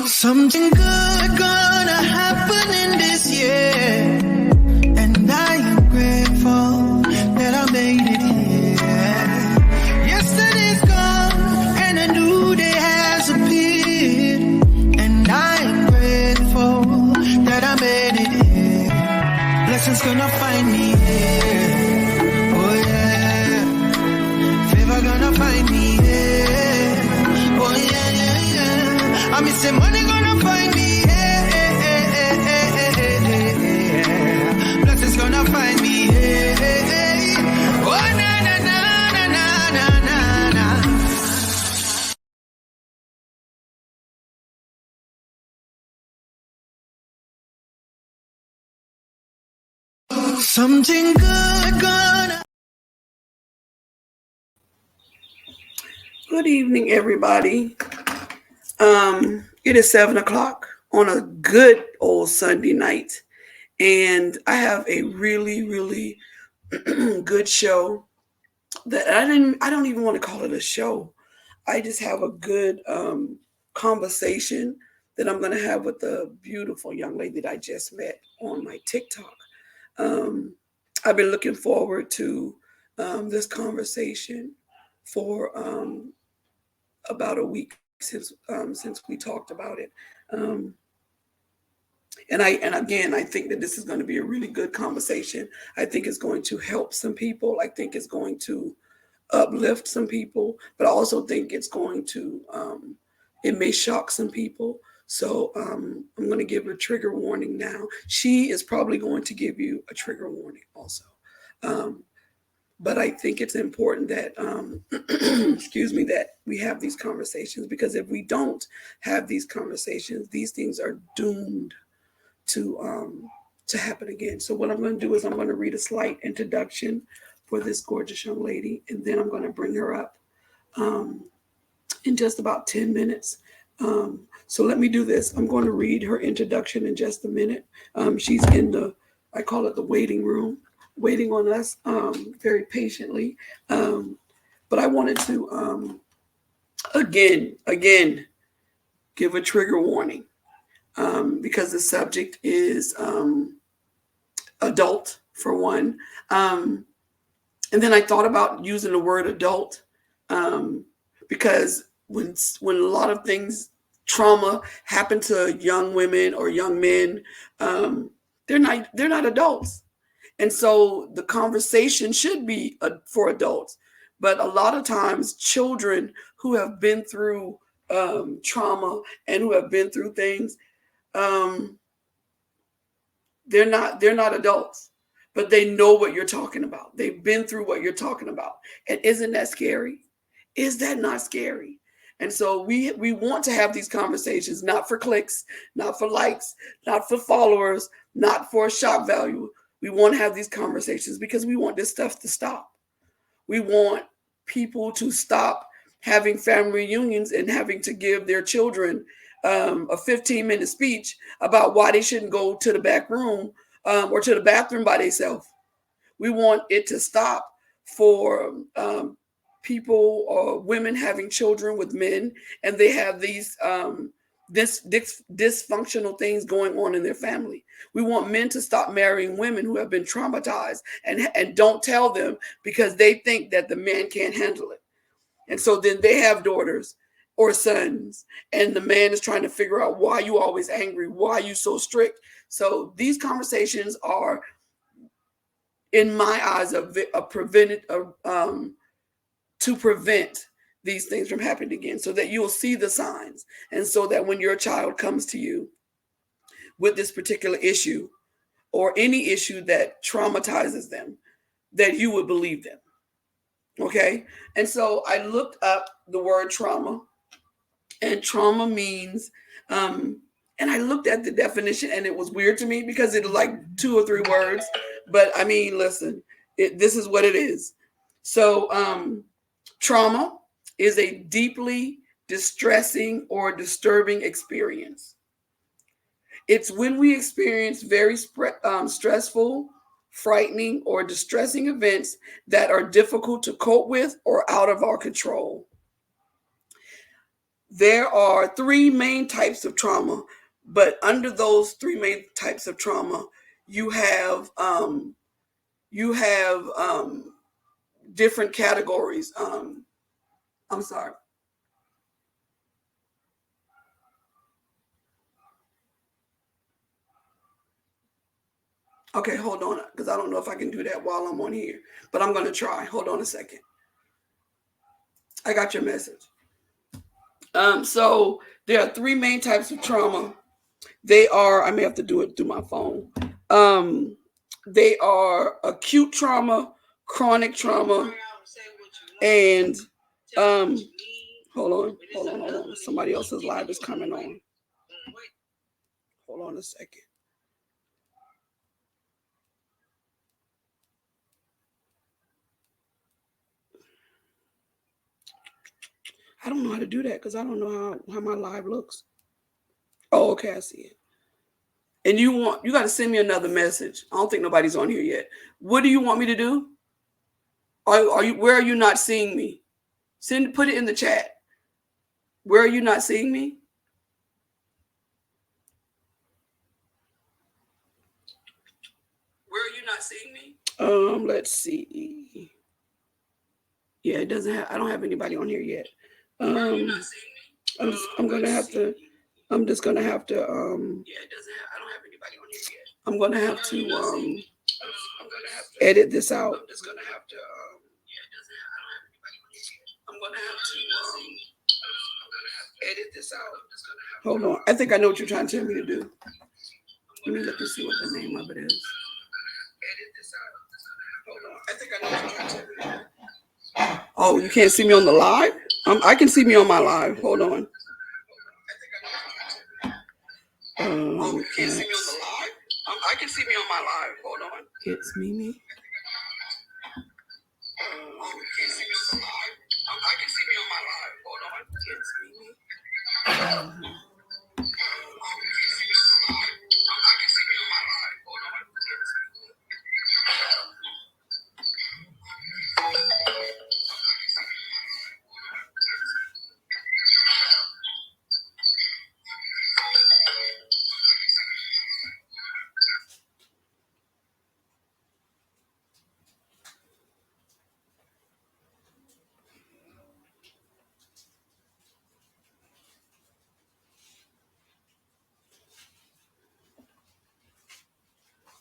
Something good gonna happen in this year, and I am grateful that I made it here. Yesterday's gone and a new day has appeared, and I am grateful that I made it here. Blessings gonna find me here, oh yeah. Favor gonna find me here, oh yeah, yeah, yeah. I'm missing money gonna find me here, blessings gonna find me here, oh na na na na na na na. Something good gonna. Good evening, everybody. It is 7:00 on a good old Sunday night, and I have a really, really good show that I don't even want to call it a show. I just have a good conversation that I'm going to have with the beautiful young lady that I just met on my TikTok. I've been looking forward to this conversation for about a week since we talked about it. And again, I think that this is going to be a really good conversation. I think it's going to help some people. I think it's going to uplift some people, but I also think it's going to it may shock some people. So I'm going to give a trigger warning now. She is probably going to give you a trigger warning also. But I think it's important that, excuse me, that we have these conversations, because if we don't have these conversations, these things are doomed to happen again. So what I'm going to do is I'm going to read a slight introduction for this gorgeous young lady, and then I'm going to bring her up in just about 10 minutes. So let me do this. I'm going to read her introduction in just a minute. She's in I call it the waiting room, waiting on us very patiently. But I wanted to, again, give a trigger warning because the subject is adult, for one. And then I thought about using the word adult because when a lot of things, trauma happen to young women or young men, they're not adults. And so the conversation should be for adults. But a lot of times children who have been through trauma and who have been through things, they're not adults, but they know what you're talking about. They've been through what you're talking about. And isn't that scary? Is that not scary? And so we want to have these conversations, not for clicks, not for likes, not for followers, not for shock value. We want to have these conversations because we want this stuff to stop. We want people to stop having family reunions and having to give their children a 15-minute speech about why they shouldn't go to the back room or to the bathroom by themselves. We want it to stop for people or women having children with men, and they have these dysfunctional things going on in their family. We want men to stop marrying women who have been traumatized and don't tell them because they think that the man can't handle it. And so then they have daughters or sons, and the man is trying to figure out why you always angry, why you so strict. So these conversations are, in my eyes, to prevent these things from happening again, so that you'll see the signs, and so that when your child comes to you with this particular issue or any issue that traumatizes them, that you would believe them. Okay. And so I looked up the word trauma, and trauma means, and I looked at the definition, and it was weird to me because it was like 2 or 3 words, but I mean, listen, this is what it is. So, trauma is a deeply distressing or disturbing experience. It's when we experience very stressful, frightening, or distressing events that are difficult to cope with or out of our control. there are three main types of trauma, but under those three main types of trauma, you have different categories. I'm sorry. Okay, hold on, because I don't know if I can do that while I'm on here, but I'm going to try. Hold on a second. I got your message. So there are three main types of trauma. They are, I may have to do it through my phone. They are acute trauma, chronic trauma, and hold on. Somebody else's live is coming on. Hold on a second. I don't know how to do that because I don't know how my live looks. Oh, okay, I see it. And you got to send me another message. I don't think nobody's on here yet. What do you want me to do? Where are you not seeing me? Put it in the chat. Where are you not seeing me? Where are you not seeing me? Let's see. Yeah, it doesn't have. I don't have anybody on here yet. I'm gonna have to. I'm just gonna have to. Yeah, it doesn't have. I don't have anybody on here yet. I'm gonna have to. Edit this out. I'm just gonna have to. Yeah, it doesn't have. I don't have anybody on here yet. I'm gonna have to. Edit this out. Hold on. I think I know what you're trying to tell me to do. Let me look and see what the name of it is. Edit this out. Hold on. I think I know what you're trying to tell me to do. Oh, you can't see me on the live? I can see me on my live. Hold on. Oh, you can't see me on the live? I can see me on my live. Hold on. It's Mimi. Oh, you can't see me on the live? I can see me on my live. Hold on. It's Mimi. Oh, you can't see me on the live? I can see me on my live. Hold on. It's Mimi.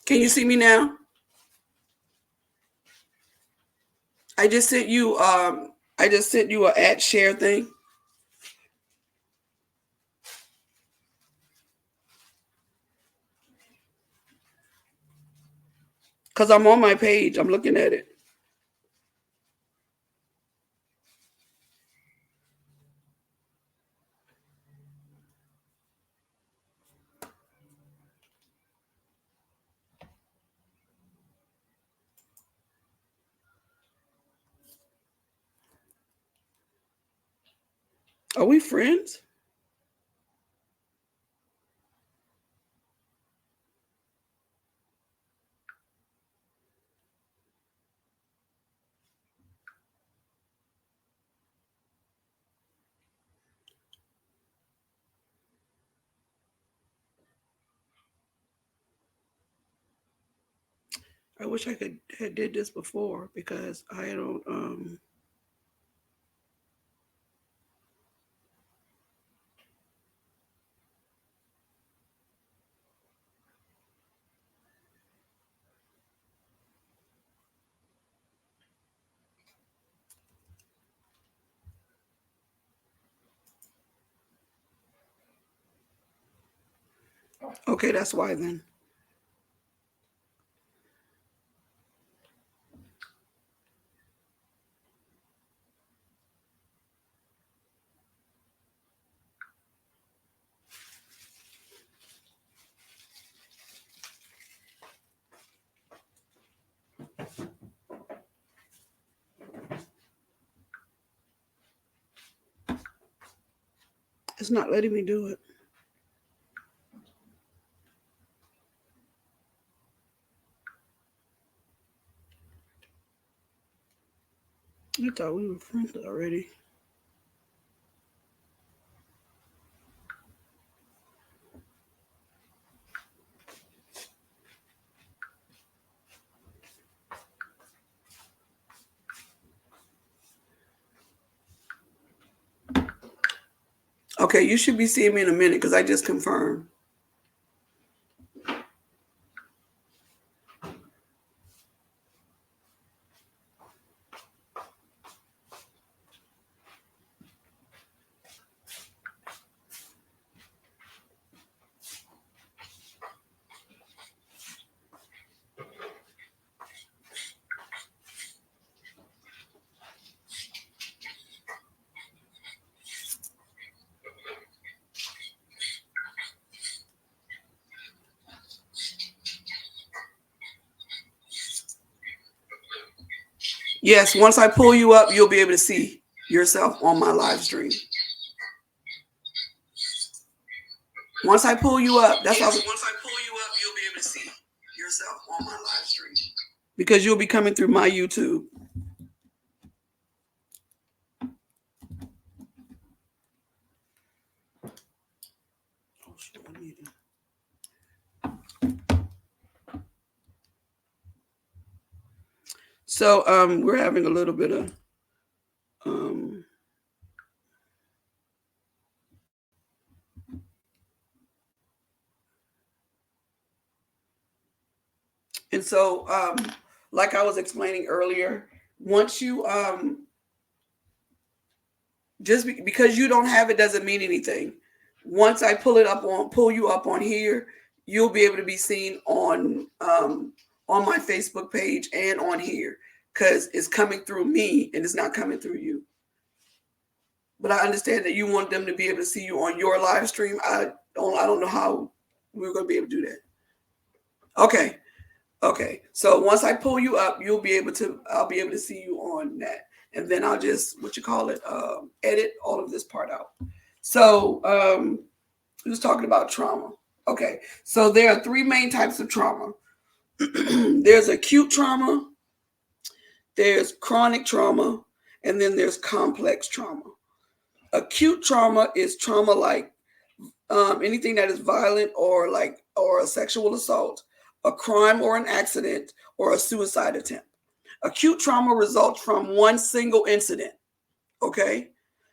Can you see me now? I just sent you a @share thing. Because I'm on my page. I'm looking at it. Are we friends? I wish I had did this before because I don't Okay, that's why then. It's not letting me do it. I thought we were friends already. Okay, you should be seeing me in a minute because I just confirmed. Yes, once I pull you up, you'll be able to see yourself on my live stream. Once I pull you up, that's once I pull you up, you'll be able to see yourself on my live stream. Because you'll be coming through my YouTube. So we're having a little bit of and so like I was explaining earlier, once you just because you don't have it doesn't mean anything. Once I pull you up on here, you'll be able to be seen on my Facebook page and on here because it's coming through me and it's not coming through you. But I understand that you want them to be able to see you on your live stream. I don't know how we're going to be able to do that. Okay. So once I pull you up, I'll be able to see you on that. And then I'll just, edit all of this part out. So we was talking about trauma. Okay. So there are three main types of trauma. There's acute trauma, there's chronic trauma, and then there's complex trauma. Acute trauma is trauma like anything that is violent or a sexual assault, a crime or an accident, or a suicide attempt. Acute trauma results from one single incident. Okay.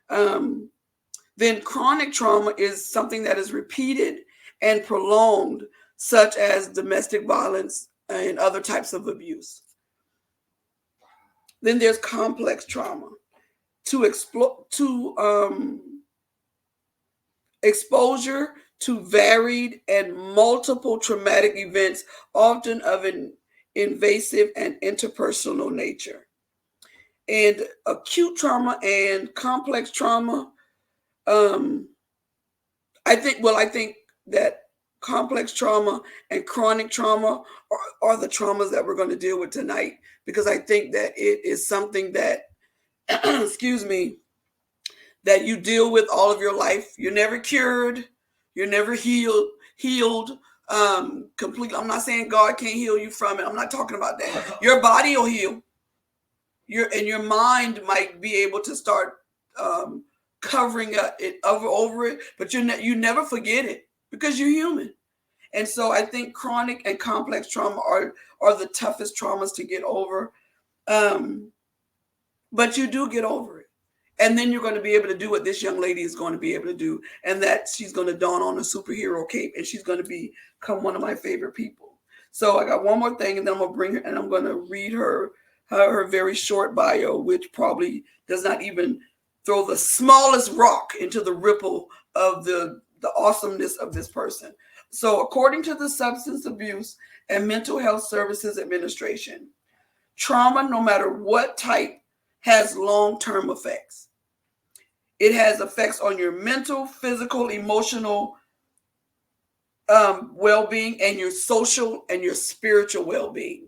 Then chronic trauma is something that is repeated and prolonged, such as domestic violence and other types of abuse. Then there's complex trauma. Exposure to varied and multiple traumatic events, often of an invasive and interpersonal nature. And acute trauma and complex trauma, I think that complex trauma and chronic trauma are the traumas that we're going to deal with tonight, because I think that it is something that excuse me, that you deal with all of your life. You're never cured. You're never healed completely. I'm not saying God can't heal you from it. I'm not talking about that. Your body will heal. Your mind might be able to start covering it over it, but you never forget it because you're human. And so I think chronic and complex trauma are the toughest traumas to get over. But you do get over it. And then you're going to be able to do what this young lady is going to be able to do. And that she's going to don on a superhero cape and she's going to become one of my favorite people. So I got one more thing, and then I'm going to bring her and I'm going to read her very short bio, which probably does not even throw the smallest rock into the ripple of the awesomeness of this person. So according to the Substance Abuse and Mental Health Services Administration, trauma, no matter what type, has long-term effects. It has effects on your mental, physical, emotional well-being, and your social and your spiritual well-being.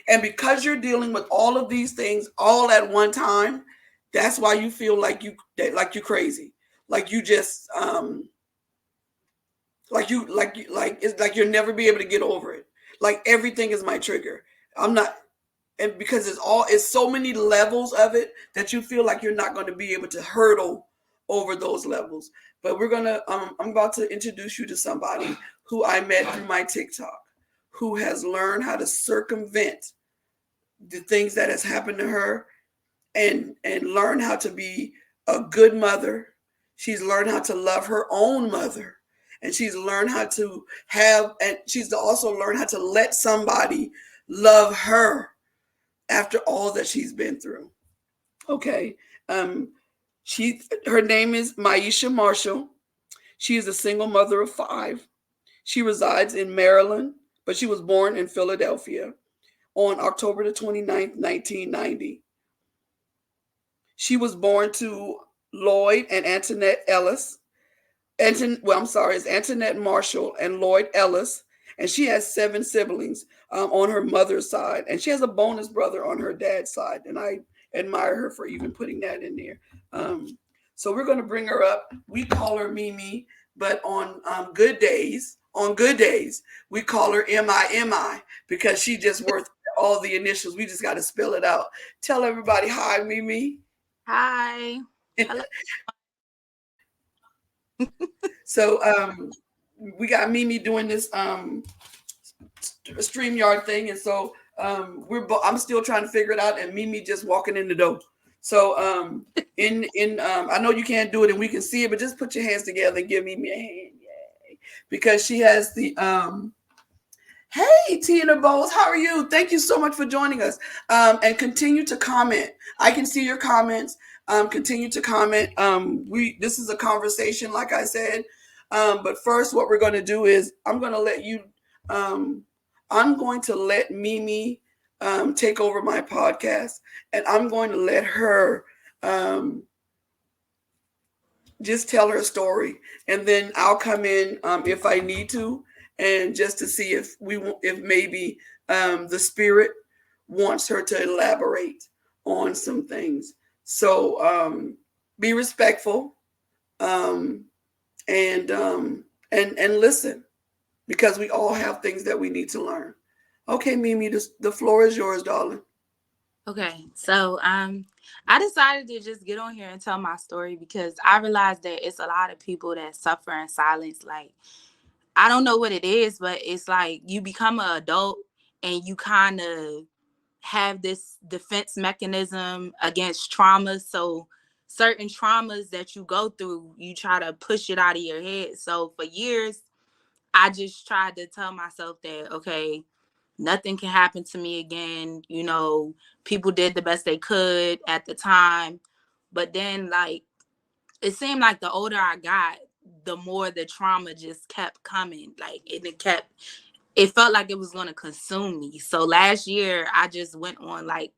And because you're dealing with all of these things all at one time, that's why you feel like you're crazy, like you just it's like you'll never be able to get over it. Like everything is my trigger. And because it's so many levels of it that you feel like you're not going to be able to hurdle over those levels. But I'm about to introduce you to somebody who I met through my TikTok, who has learned how to circumvent the things that has happened to her and learn how to be a good mother. She's learned how to love her own mother. And she's learned how to have, and she's also learned how to let somebody love her after all that she's been through. Okay. Um, her name is Maisha Marshall. She is a single mother of 5. She resides in Maryland, but she was born in Philadelphia on October the 29th, 1990. She was born to Lloyd and Antoinette Ellis. It's Antoinette Marshall and Lloyd Ellis, and she has 7 siblings on her mother's side, and she has a bonus brother on her dad's side, and I admire her for even putting that in there. So we're going to bring her up. We call her Mimi, but on good days, we call her MI because she just worth all the initials. We just got to spell it out. Tell everybody hi, Mimi. Hi. Hello. So we got Mimi doing this StreamYard thing, and so I'm still trying to figure it out, and Mimi just walking in the door. So I know you can't do it and we can see it, but just put your hands together and give Mimi a hand, yay! Because she has the Hey, Tina Bowles, how are you? Thank you so much for joining us. And continue to comment. I can see your comments. Continue to comment. This is a conversation, like I said. But first, what we're going to do is I'm going to let Mimi take over my podcast, and I'm going to let her just tell her story, and then I'll come in if I need to, and just to see if maybe the spirit wants her to elaborate on some things. So be respectful and listen, because we all have things that we need to learn. Okay, Mimi, the floor is yours, darling. Okay, so I decided to just get on here and tell my story because I realized that it's a lot of people that suffer in silence. Like, I don't know what it is, but it's like you become an adult and you kind of have this defense mechanism against trauma. So certain traumas that you go through, you try to push it out of your head. So for years, I just tried to tell myself that, okay, nothing can happen to me again. You know, people did the best they could at the time. But then, like, it seemed like the older I got, the more the trauma just kept coming. Like, it felt like it was going to consume me. So last year, I just went on like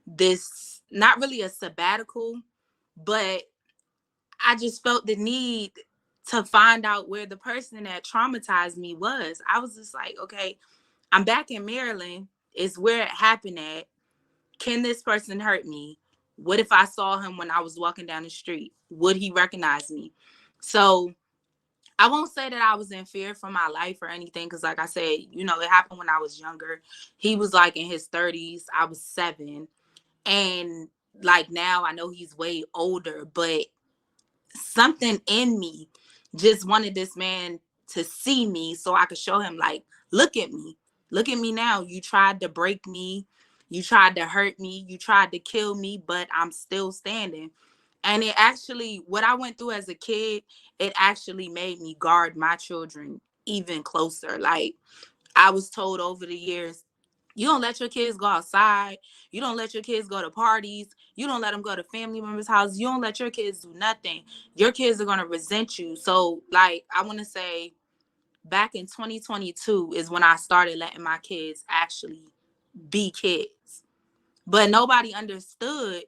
this, not really a sabbatical, but I just felt the need to find out where the person that traumatized me was. I was just like, okay, I'm back in Maryland. It's where it happened at. Can this person hurt me? What if I saw him when I was walking down the street? Would he recognize me? So I won't say that I was in fear for my life or anything, because like I said, you know, it happened when I was younger. He was like in his 30s. I was 7. And like now I know he's way older, but something in me just wanted this man to see me so I could show him, like, look at me. Look at me now. You tried to break me. You tried to hurt me. You tried to kill me, but I'm still standing. And it actually, what I went through as a kid, it actually made me guard my children even closer. Like, I was told over the years, you don't let your kids go outside. You don't let your kids go to parties. You don't let them go to family members' houses. You don't let your kids do nothing. Your kids are going to resent you. So, like, I want to say back in 2022 is when I started letting my kids actually be kids. But nobody understood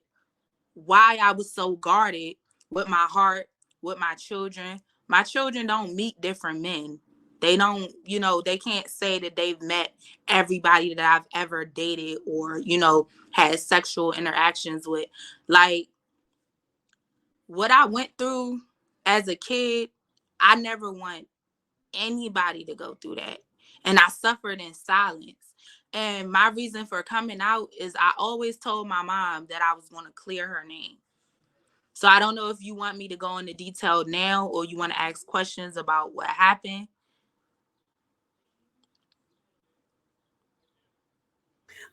why I was so guarded with my heart, with my children. My children don't meet different men. They don't, you know, they can't say that they've met everybody that I've ever dated or, you know, had sexual interactions with. Like, what I went through as a kid, I never want anybody to go through that. And I suffered in silence. And my reason for coming out is I always told my mom that I was going to clear her name. So I don't know if you want me to go into detail now or you want to ask questions about what happened.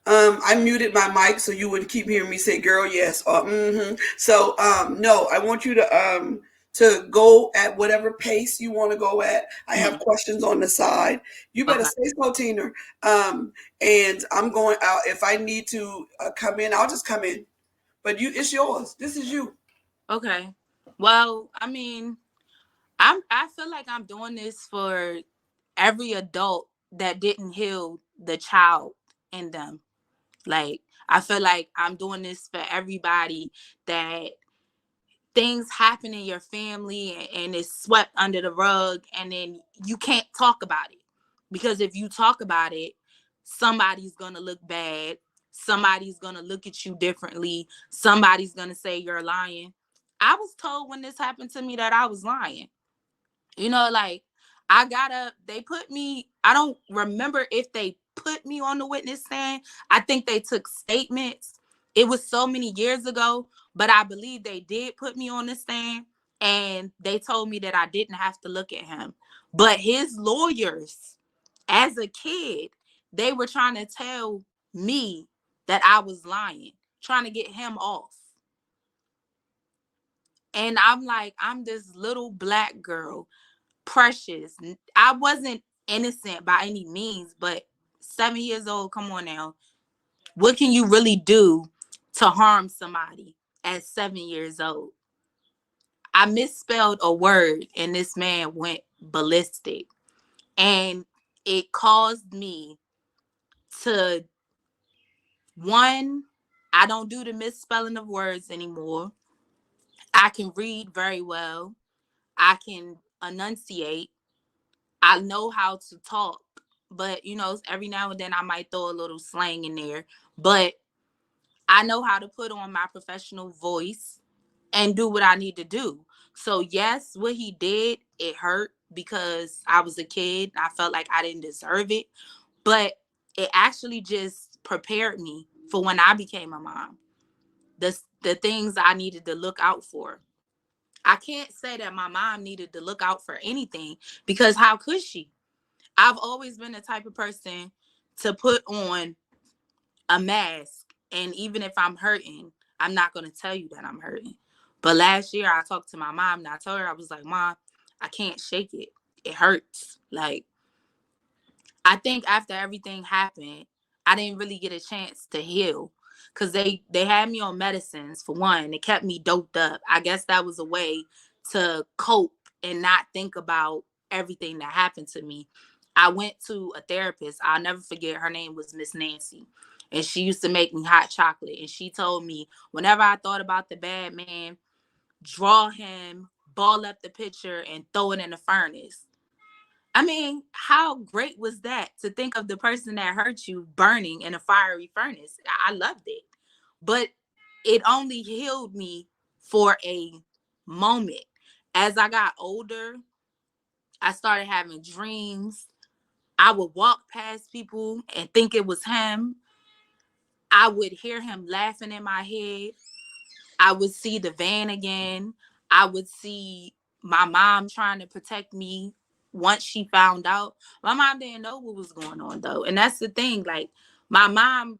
I muted my mic so you wouldn't keep hearing me say "girl, yes" or "mm-hmm." So no, I want you to to go at whatever pace you want to go at. I have questions on the side. You better say so, Tina. And I'm going out. If I need to come in, I'll just come in. But it's yours. This is you. Okay. Well, I mean, I feel like I'm doing this for every adult that didn't heal the child in them. Like, I feel like I'm doing this for everybody that things happen in your family and it's swept under the rug, and then you can't talk about it. Because if you talk about it, somebody's going to look bad. Somebody's going to look at you differently. Somebody's going to say you're lying. I was told when this happened to me that I was lying. You know, like, they put me, I don't remember if they put me on the witness stand. I think they took statements. It was so many years ago, but I believe they did put me on the stand, and they told me that I didn't have to look at him. But his lawyers, as a kid, they were trying to tell me that I was lying, trying to get him off. And I'm like, I'm this little Black girl, precious. I wasn't innocent by any means, but 7 years old, come on now. What can you really do to harm somebody at 7 years old? I misspelled a word and this man went ballistic. And it caused me to, one, I don't do the misspelling of words anymore. I can read very well. I can enunciate. I know how to talk, but every now and then I might throw a little slang in there, but I know how to put on my professional voice and do what I need to do. So yes, what he did, it hurt because I was a kid. I felt like I didn't deserve it, but it actually just prepared me for when I became a mom. The things I needed to look out for. I can't say that my mom needed to look out for anything, because how could she? I've always been the type of person to put on a mask. And even if I'm hurting, I'm not going to tell you that I'm hurting. But last year I talked to my mom and I told her, I was like, Mom, I can't shake it. It hurts. Like, I think after everything happened, I didn't really get a chance to heal, because they had me on medicines. For one, they kept me doped up. I guess that was a way to cope and not think about everything that happened to me. I went to a therapist. I'll never forget. Her name was Miss Nancy. And she used to make me hot chocolate. And she told me whenever I thought about the bad man, draw him, ball up the picture, and throw it in the furnace. I mean, how great was that, to think of the person that hurt you burning in a fiery furnace? I loved it. But it only healed me for a moment. As I got older, I started having dreams. I would walk past people and think it was him. I would hear him laughing in my head. I would see the van again. I would see my mom trying to protect me once she found out. My mom didn't know what was going on, though. And that's the thing. Like, my mom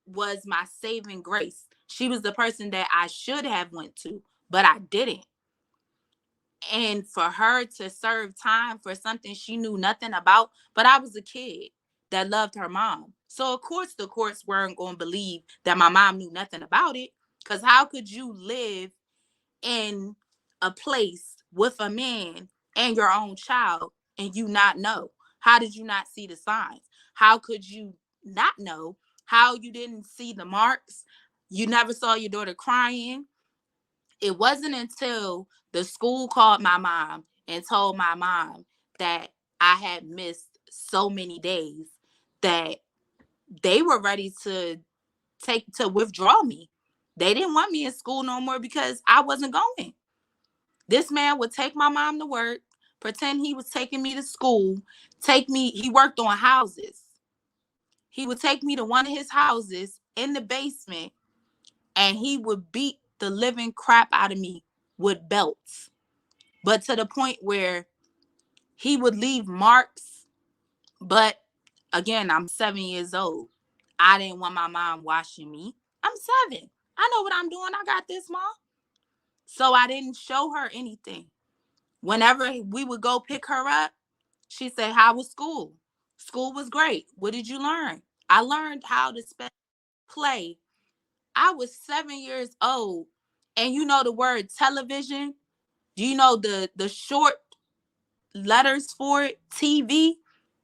was my saving grace. She was the person that I should have went to, but I didn't. And for her to serve time for something she knew nothing about, but I was a kid that loved her mom. So of course the courts weren't going to believe that my mom knew nothing about it, because how could you live in a place with a man and your own child and you not know? How did you not see the signs? How could you not know? How you didn't see the marks? You never saw your daughter crying. It wasn't until the school called my mom and told my mom that I had missed so many days that they were ready to withdraw me. They didn't want me in school no more because I wasn't going. This man would take my mom to work, pretend he was taking me to school, he worked on houses. He would take me to one of his houses in the basement, and he would beat the living crap out of me with belts. But to the point where he would leave marks. But again, I'm 7 years old. I didn't want my mom watching me. I'm 7. I know what I'm doing. I got this, Mom. So I didn't show her anything. Whenever we would go pick her up, she said, how was school? School was great. What did you learn? I learned how to spell play. I was 7 years old. And you know the word television? Do you know the short letters for it? TV?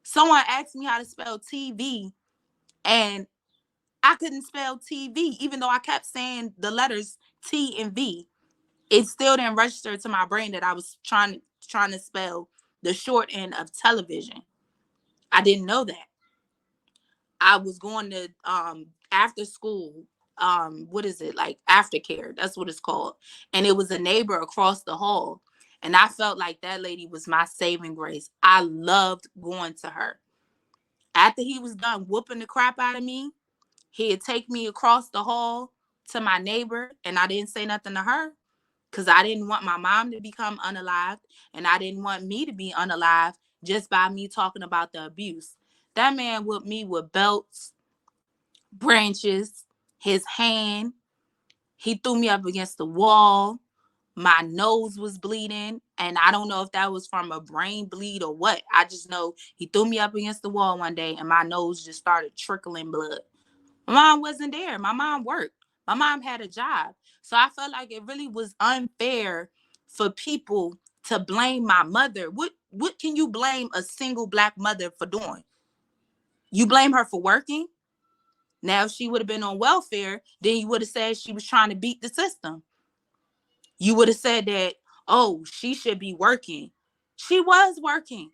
Someone asked me how to spell TV, and I couldn't spell TV, even though I kept saying the letters T and V. It still didn't register to my brain that I was trying to spell the short end of television. I didn't know that. I was going to after school, what is it, like aftercare? That's what it's called. And it was a neighbor across the hall. And I felt like that lady was my saving grace. I loved going to her. After he was done whooping the crap out of me, he'd take me across the hall to my neighbor, and I didn't say nothing to her because I didn't want my mom to become unalived, and I didn't want me to be unalived just by me talking about the abuse. That man whipped me with belts, branches, his hand. He threw me up against the wall. My nose was bleeding, and I don't know if that was from a brain bleed or what. I just know he threw me up against the wall one day, and my nose just started trickling blood. My mom wasn't there. My mom worked. My mom had a job. So I felt like it really was unfair for people to blame my mother. What can you blame a single Black mother for doing? You blame her for working? Now, if she would have been on welfare, then you would have said she was trying to beat the system. You would have said that, oh, she should be working. She was working.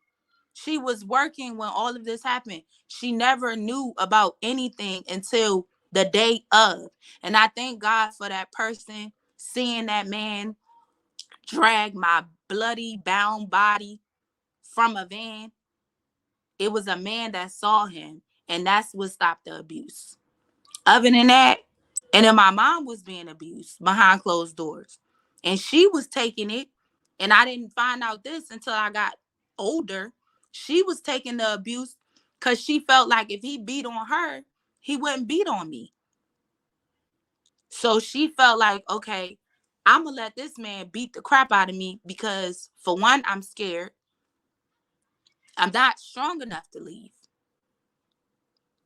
She was working when all of this happened. She never knew about anything until the day of. And I thank God for that person seeing that man drag my bloody, bound body from a van. It was a man that saw him, and that's what stopped the abuse. Other than that, and then my mom was being abused behind closed doors, and she was taking it. And I didn't find out this until I got older. She was taking the abuse because she felt like if he beat on her, he wouldn't beat on me. So she felt like, okay, I'm going to let this man beat the crap out of me because, for one, I'm scared. I'm not strong enough to leave.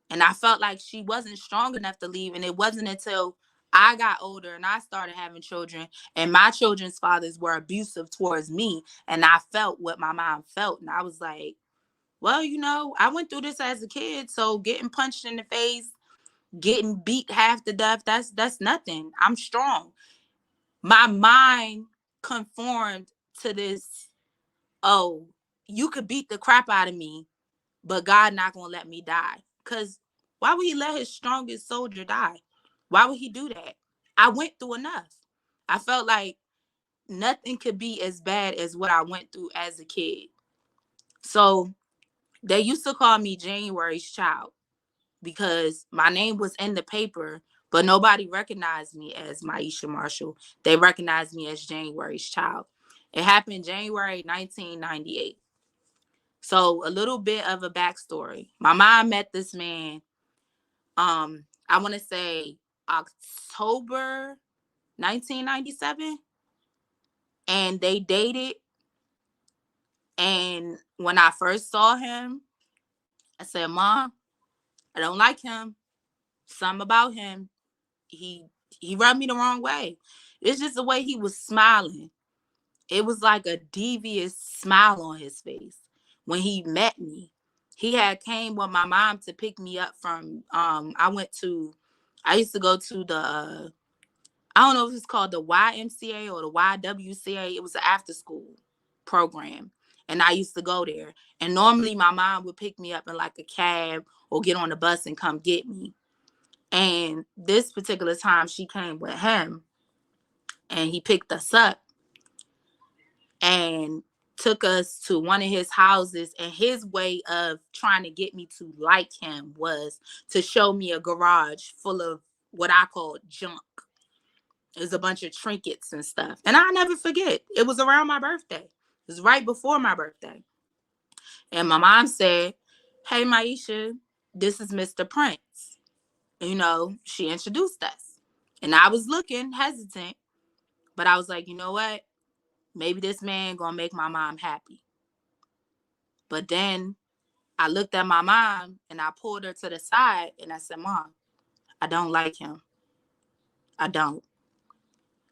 And I felt like she wasn't strong enough to leave. And it wasn't until I got older and I started having children, and my children's fathers were abusive towards me, and I felt what my mom felt. And I was like, well, I went through this as a kid. So getting punched in the face, getting beat half to death, that's nothing. I'm strong. My mind conformed to this, oh, you could beat the crap out of me, but God not going to let me die. Because why would he let his strongest soldier die? Why would he do that? I went through enough. I felt like nothing could be as bad as what I went through as a kid. So they used to call me January's child because my name was in the paper, but nobody recognized me as Maisha Marshall. They recognized me as January's child. It happened January 1998. So a little bit of a backstory. My mom met this man, I want to say October 1997, and they dated. And when I first saw him, I said, Mom, I don't like him. Something about him. He rubbed me the wrong way. It's just the way he was smiling. It was like a devious smile on his face when he met me. He had came with my mom to pick me up from, I used to go to the, I don't know if it's called the YMCA or the YWCA. It was an after school program. And I used to go there. And normally my mom would pick me up in like a cab or get on the bus and come get me. And this particular time she came with him, and he picked us up and took us to one of his houses. And his way of trying to get me to like him was to show me a garage full of what I call junk. It was a bunch of trinkets and stuff. And I'll never forget. It was around my birthday. It was right before my birthday. And my mom said, hey, Maisha, this is Mr. Prince. She introduced us. And I was looking hesitant. But I was like, you know what? Maybe this man gonna make my mom happy. But then I looked at my mom and I pulled her to the side and I said, Mom, I don't like him. I don't.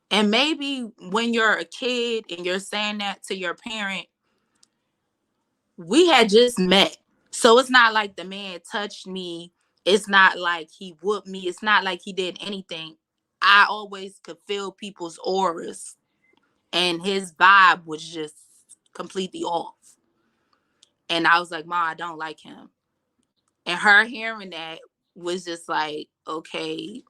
And maybe when you're a kid and you're saying that to your parent, we had just met. So it's not like the man touched me. It's not like he whooped me. It's not like he did anything. I always could feel people's auras, and his vibe was just completely off. And I was like, Mom, I don't like him. And her hearing that was just like, okay,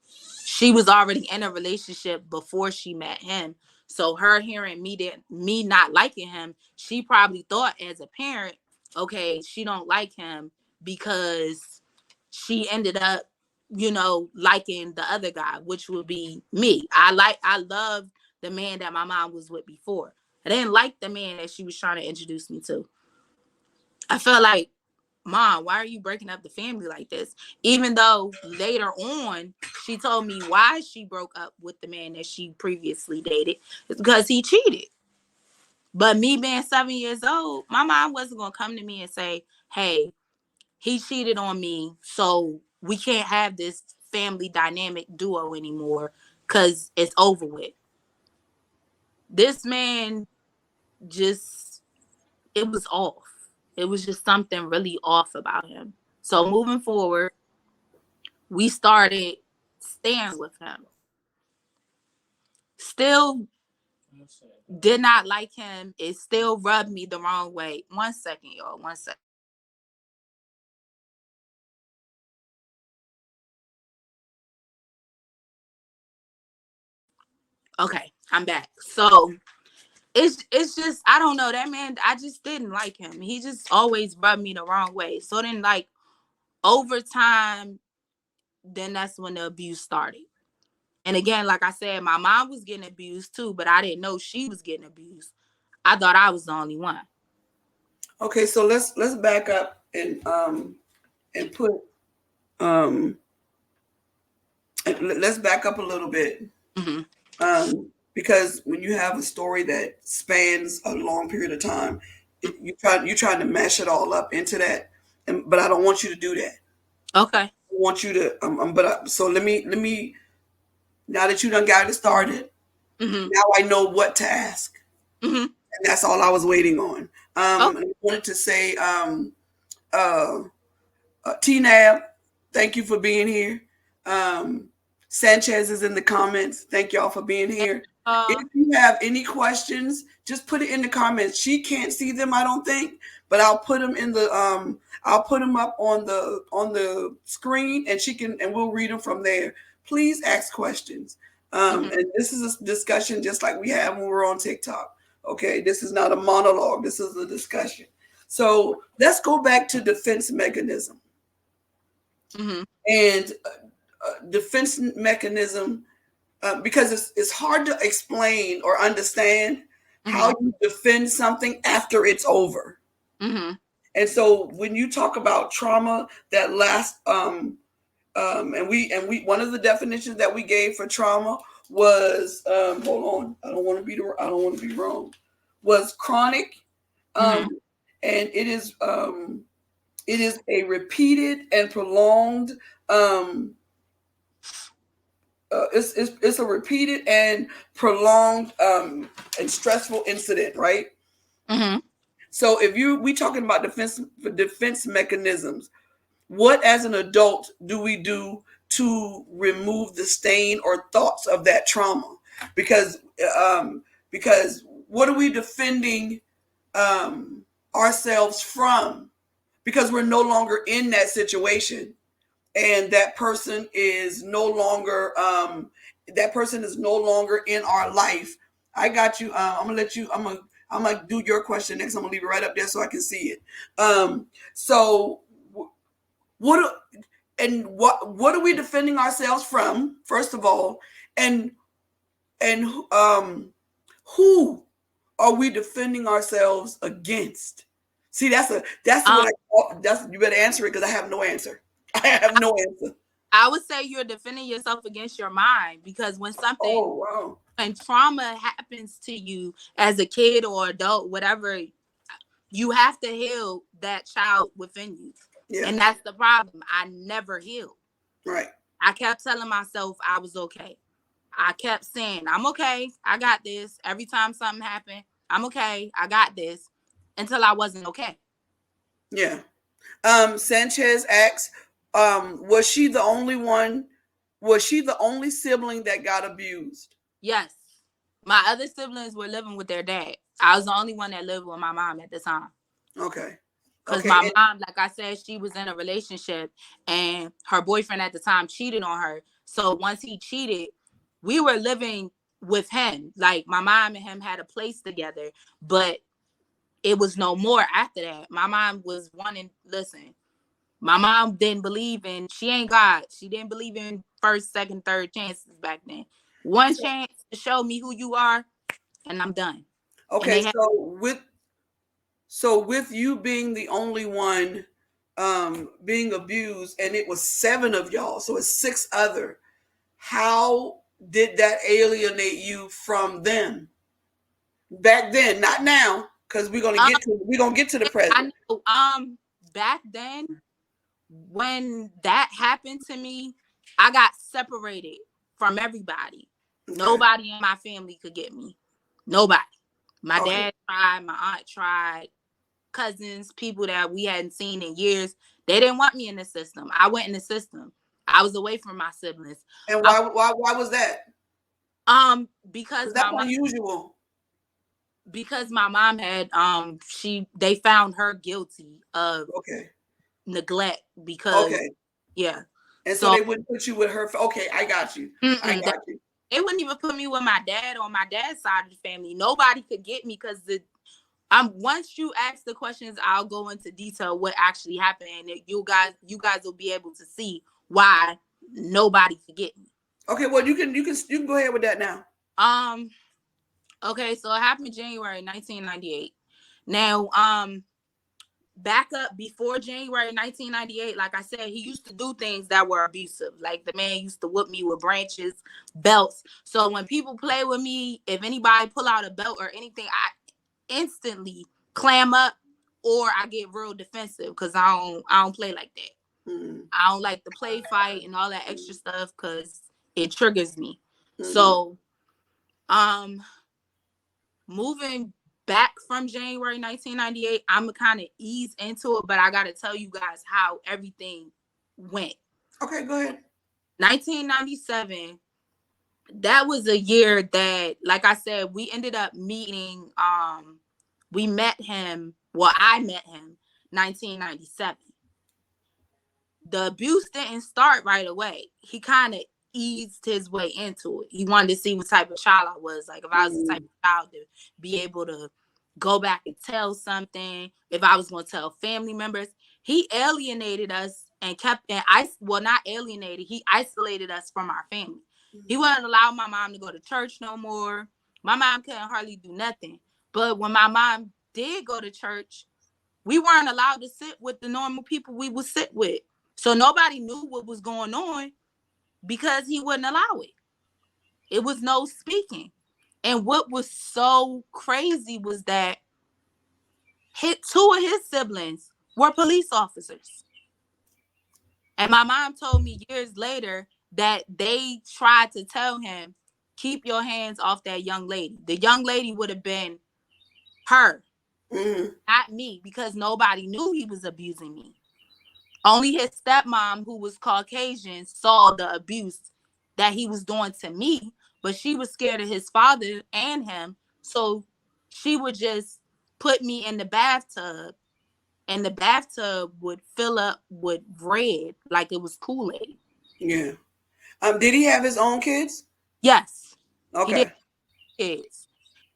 she was already in a relationship before she met him. So her hearing me not liking him, she probably thought as a parent, okay, she don't like him because she ended up, liking the other guy, which would be me. I loved the man that my mom was with before. I didn't like the man that she was trying to introduce me to. I felt like, Mom, why are you breaking up the family like this? Even though later on, she told me why she broke up with the man that she previously dated. It's because he cheated. But me being 7 years old, my mom wasn't going to come to me and say, hey, he cheated on me, so we can't have this family dynamic duo anymore because it's over with. This man it was off. It was just something really off about him. So moving forward, we started staying with him. Still did not like him. It still rubbed me the wrong way. 1 second, y'all. 1 second. Okay, I'm back. So it's just, I don't know, that man, I just didn't like him. He just always rubbed me the wrong way. So then, like, over time, then that's when the abuse started. And again, like I said, my mom was getting abused too, but I didn't know she was getting abused. I thought I was the only one. Okay, so let's back up and put let's back up a little bit. Mm-hmm. Because when you have a story that spans a long period of time, you're trying to mash it all up into that, but I don't want you to do that. Okay. I want you to so let me now that you done got it started, Mm-hmm. now I know what to ask. Mm-hmm. And that's all I was waiting on. Oh. I wanted to say, T-Nab, thank you for being here. Sanchez is in the comments. Thank y'all for being here. If you have any questions, just put it in the comments. She can't see them, I don't think, but I'll put them in the I'll put them up on the screen, and we'll read them from there. Please ask questions. And this is a discussion just like we have when we're on TikTok. Okay, this is not a monologue. This is a discussion. So let's go back to defense mechanism. Mm-hmm. And defense mechanism, because it's hard to explain or understand how you defend something after it's over. Mm-hmm. And so when you talk about trauma that lasts, and we one of the definitions that we gave for trauma was hold on, I don't want to be wrong, was chronic, and it is a repeated and prolonged it's a repeated and prolonged and stressful incident, right? Mm-hmm. So if we talking about defense mechanisms, what as an adult do we do to remove the stain or thoughts of that trauma? Because what are we defending ourselves from? Because we're no longer in that situation, and that person is no longer in our life. I got you. I'm gonna do your question next. I'm gonna leave it right up there so I can see it. So what are we defending ourselves from, first of all, and who are we defending ourselves against? See, you better answer it, because I have no answer. I have no answer. I would say you're defending yourself against your mind, because when something when trauma happens to you as a kid or adult, whatever, you have to heal that child within you. Yeah. And that's the problem. I never healed. Right. I kept telling myself I was okay. I kept saying, I'm okay. I got this. Every time something happened, I'm okay. I got this, until I wasn't okay. Yeah. Sanchez asks, was she the only one? Was she the only sibling that got abused? Yes. My other siblings were living with their dad. I was the only one that lived with my mom at the time. Okay. Because Okay. my mom, like I said, she was in a relationship and her boyfriend at the time cheated on her. So once he cheated, we were living with him. Like my mom and him had a place together, but it was no more after that. My mom was wanting, listen, my mom didn't believe in, she ain't God. She didn't believe in first, second, third chances back then. One chance to show me who you are, and I'm done. Okay, so with you being the only one being abused, and it was 7 of y'all, so it's 6 other. How did that alienate you from them back then? Not now, because we're gonna get to the present. I know. Back then, when that happened to me, I got separated from everybody. Okay. Nobody in my family could get me. Nobody. My dad tried, my aunt tried, cousins, people that we hadn't seen in years. They didn't want me in the system. I went in the system. I was away from my siblings. And why was that? Because that's unusual. Because my mom had they found her guilty of neglect because yeah. And so they wouldn't put you with her. Okay, I got you. I got you. They wouldn't even put me with my dad on my dad's side of the family. Nobody could get me because once you ask the questions, I'll go into detail what actually happened, and you guys will be able to see why nobody could get me. Okay, well you can go ahead with that now. Okay, so it happened January 1998. Now, back up before January 1998, like I said, he used to do things that were abusive. Like the man used to whip me with branches, belts. So when people play with me, if anybody pull out a belt or anything, I instantly clam up or I get real defensive because I don't play like that. Mm-hmm. I don't like to play fight and all that extra stuff because it triggers me. Mm-hmm. So, moving back from January 1998, I'm gonna kind of ease into it, but I gotta tell you guys how everything went. Okay, go ahead. 1997, that was a year that, like I said, we ended up meeting. We met him. Well, I met him 1997. The abuse didn't start right away. He kind of eased his way into it. He wanted to see what type of child I was. Like if I was the type of child to be able to go back and tell something, if I was going to tell family members. He alienated us and not alienated, he isolated us from our family. He wouldn't allow my mom to go to church no more. My mom couldn't hardly do nothing. But when my mom did go to church, we weren't allowed to sit with the normal people we would sit with. So nobody knew what was going on because he wouldn't allow it. It was no speaking. And what was so crazy was that 2 of his siblings were police officers. And my mom told me years later that they tried to tell him, keep your hands off that young lady. The young lady would have been her, not me, because nobody knew he was abusing me. Only his stepmom, who was Caucasian, saw the abuse that he was doing to me, but she was scared of his father and him. So she would just put me in the bathtub, and the bathtub would fill up with red like it was Kool-Aid. Yeah. Did he have his own kids? Yes. Okay. He did have kids.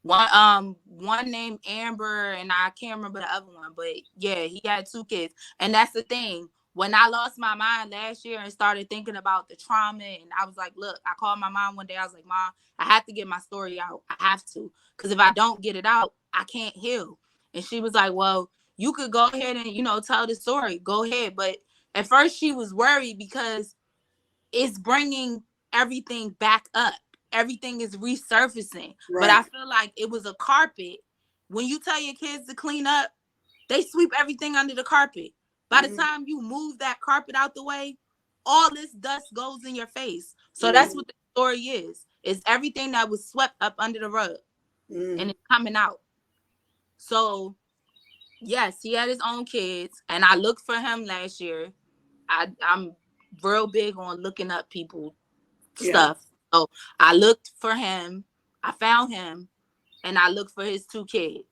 One named Amber, and I can't remember the other one, but yeah, he had 2 kids. And that's the thing. When I lost my mind last year and started thinking about the trauma, and I was like, look, I called my mom one day. I was like, Mom, I have to get my story out. I have to. Because if I don't get it out, I can't heal. And she was like, well, you could go ahead and, tell the story. Go ahead. But at first she was worried because it's bringing everything back up. everything is resurfacing. Right. But I feel like it was a carpet. When you tell your kids to clean up, they sweep everything under the carpet. By the time you move that carpet out the way, all this dust goes in your face. So that's what the story is. It's everything that was swept up under the rug and it's coming out. So yes, he had his own kids, and I looked for him last year. I'm real big on looking up people stuff. So I looked for him, I found him, and I looked for his 2 kids.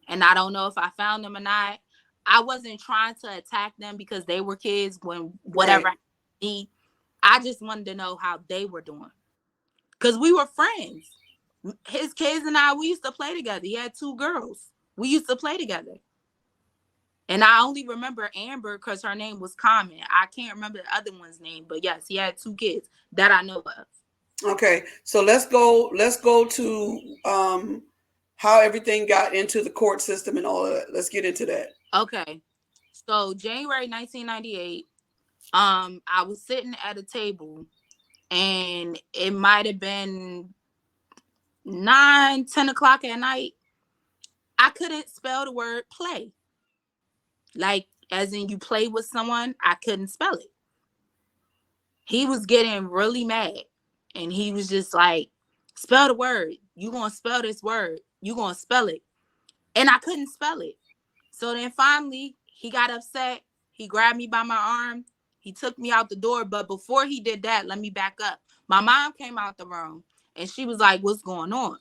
And I don't know if I found them or not. I wasn't trying to attack them because they were kids when whatever happened to me. I just wanted to know how they were doing. Because we were friends. His kids and I, we used to play together. He had 2 girls. We used to play together. And I only remember Amber because her name was Common. I can't remember the other one's name, but yes, he had 2 kids that I know of. Okay, so let's go to how everything got into the court system and all of that. Let's get into that. Okay. So January 1998, I was sitting at a table and it might have been 9-10 o'clock at night. I couldn't spell the word play. Like, as in you play with someone, I couldn't spell it. He was getting really mad. And he was just like, spell the word. You gonna spell this word. You gonna spell it. And I couldn't spell it. So then finally, he got upset. He grabbed me by my arm. He took me out the door. But before he did that, let me back up. My mom came out the room. And she was like, what's going on?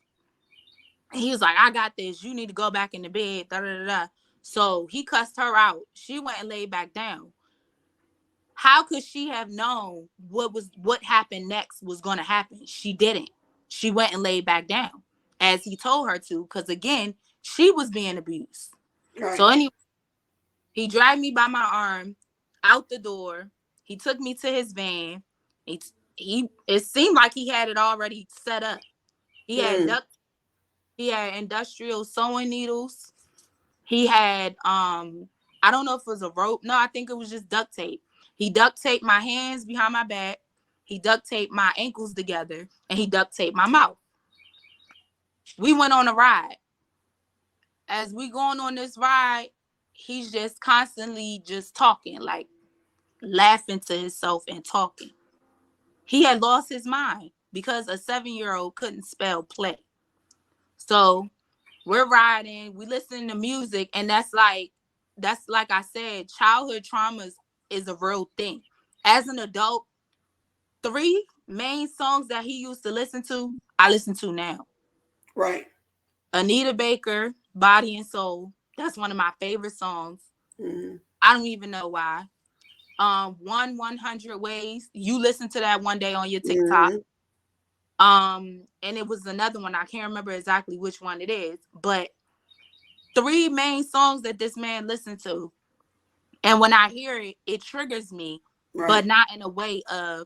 And he was like, I got this. You need to go back in the bed. Da, da, da, da. So he cussed her out. She went and laid back down. How could she have known what happened next was going to happen? She didn't. She went and laid back down as he told her to, because again, she was being abused. Right. So anyway, he dragged me by my arm out the door. He took me to his van. It seemed like he had it already set up. He had industrial sewing needles. He had I don't know if it was a rope. No, I think it was just duct tape. He duct taped my hands behind my back. He duct taped my ankles together, and he duct taped my mouth. We went on a ride. As we going on this ride, he's just constantly just talking, like laughing to himself and talking. He had lost his mind because a 7-year-old couldn't spell play. So we're riding, we listen to music, and that's like I said, childhood traumas is a real thing. As an adult, 3 main songs that he used to listen to, I listen to now. Right. Anita Baker, Body and Soul. That's one of my favorite songs. Mm-hmm. I don't even know why. 100 Ways. You listen to that one day on your TikTok. Mm-hmm. And it was another one. I can't remember exactly which one it is, but 3 main songs that this man listened to. And when I hear it, it triggers me, right, but not in a way of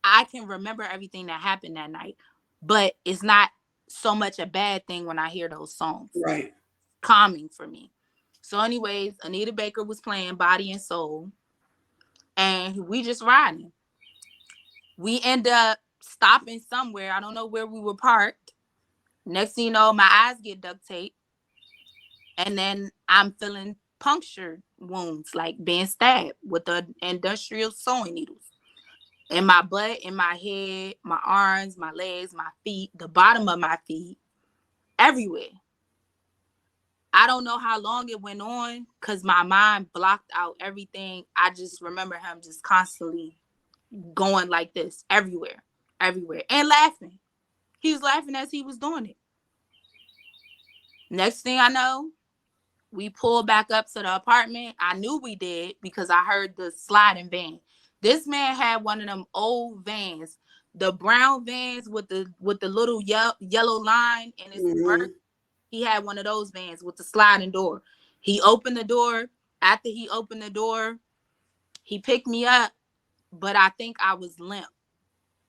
I can remember everything that happened that night, but it's not so much a bad thing when I hear those songs. Right. Calming for me. So anyways, Anita Baker was playing Body and Soul, and we just riding. We end up stopping somewhere. I don't know where we were parked. Next thing you know, my eyes get duct taped, and then I'm feeling puncture wounds, like being stabbed with the industrial sewing needles in my butt, in my head, my arms, my legs, my feet, the bottom of my feet, everywhere. I don't know how long it went on because my mind blocked out everything. I just remember him just constantly going like this everywhere, and laughing. He was laughing as he was doing it. Next thing I know, we pulled back up to the apartment. I knew we did because I heard the sliding van. This man had one of them old vans, the brown vans with the little yellow line in his birth. He had one of those vans with the sliding door. He opened the door. After he opened the door, he picked me up, but I think I was limp.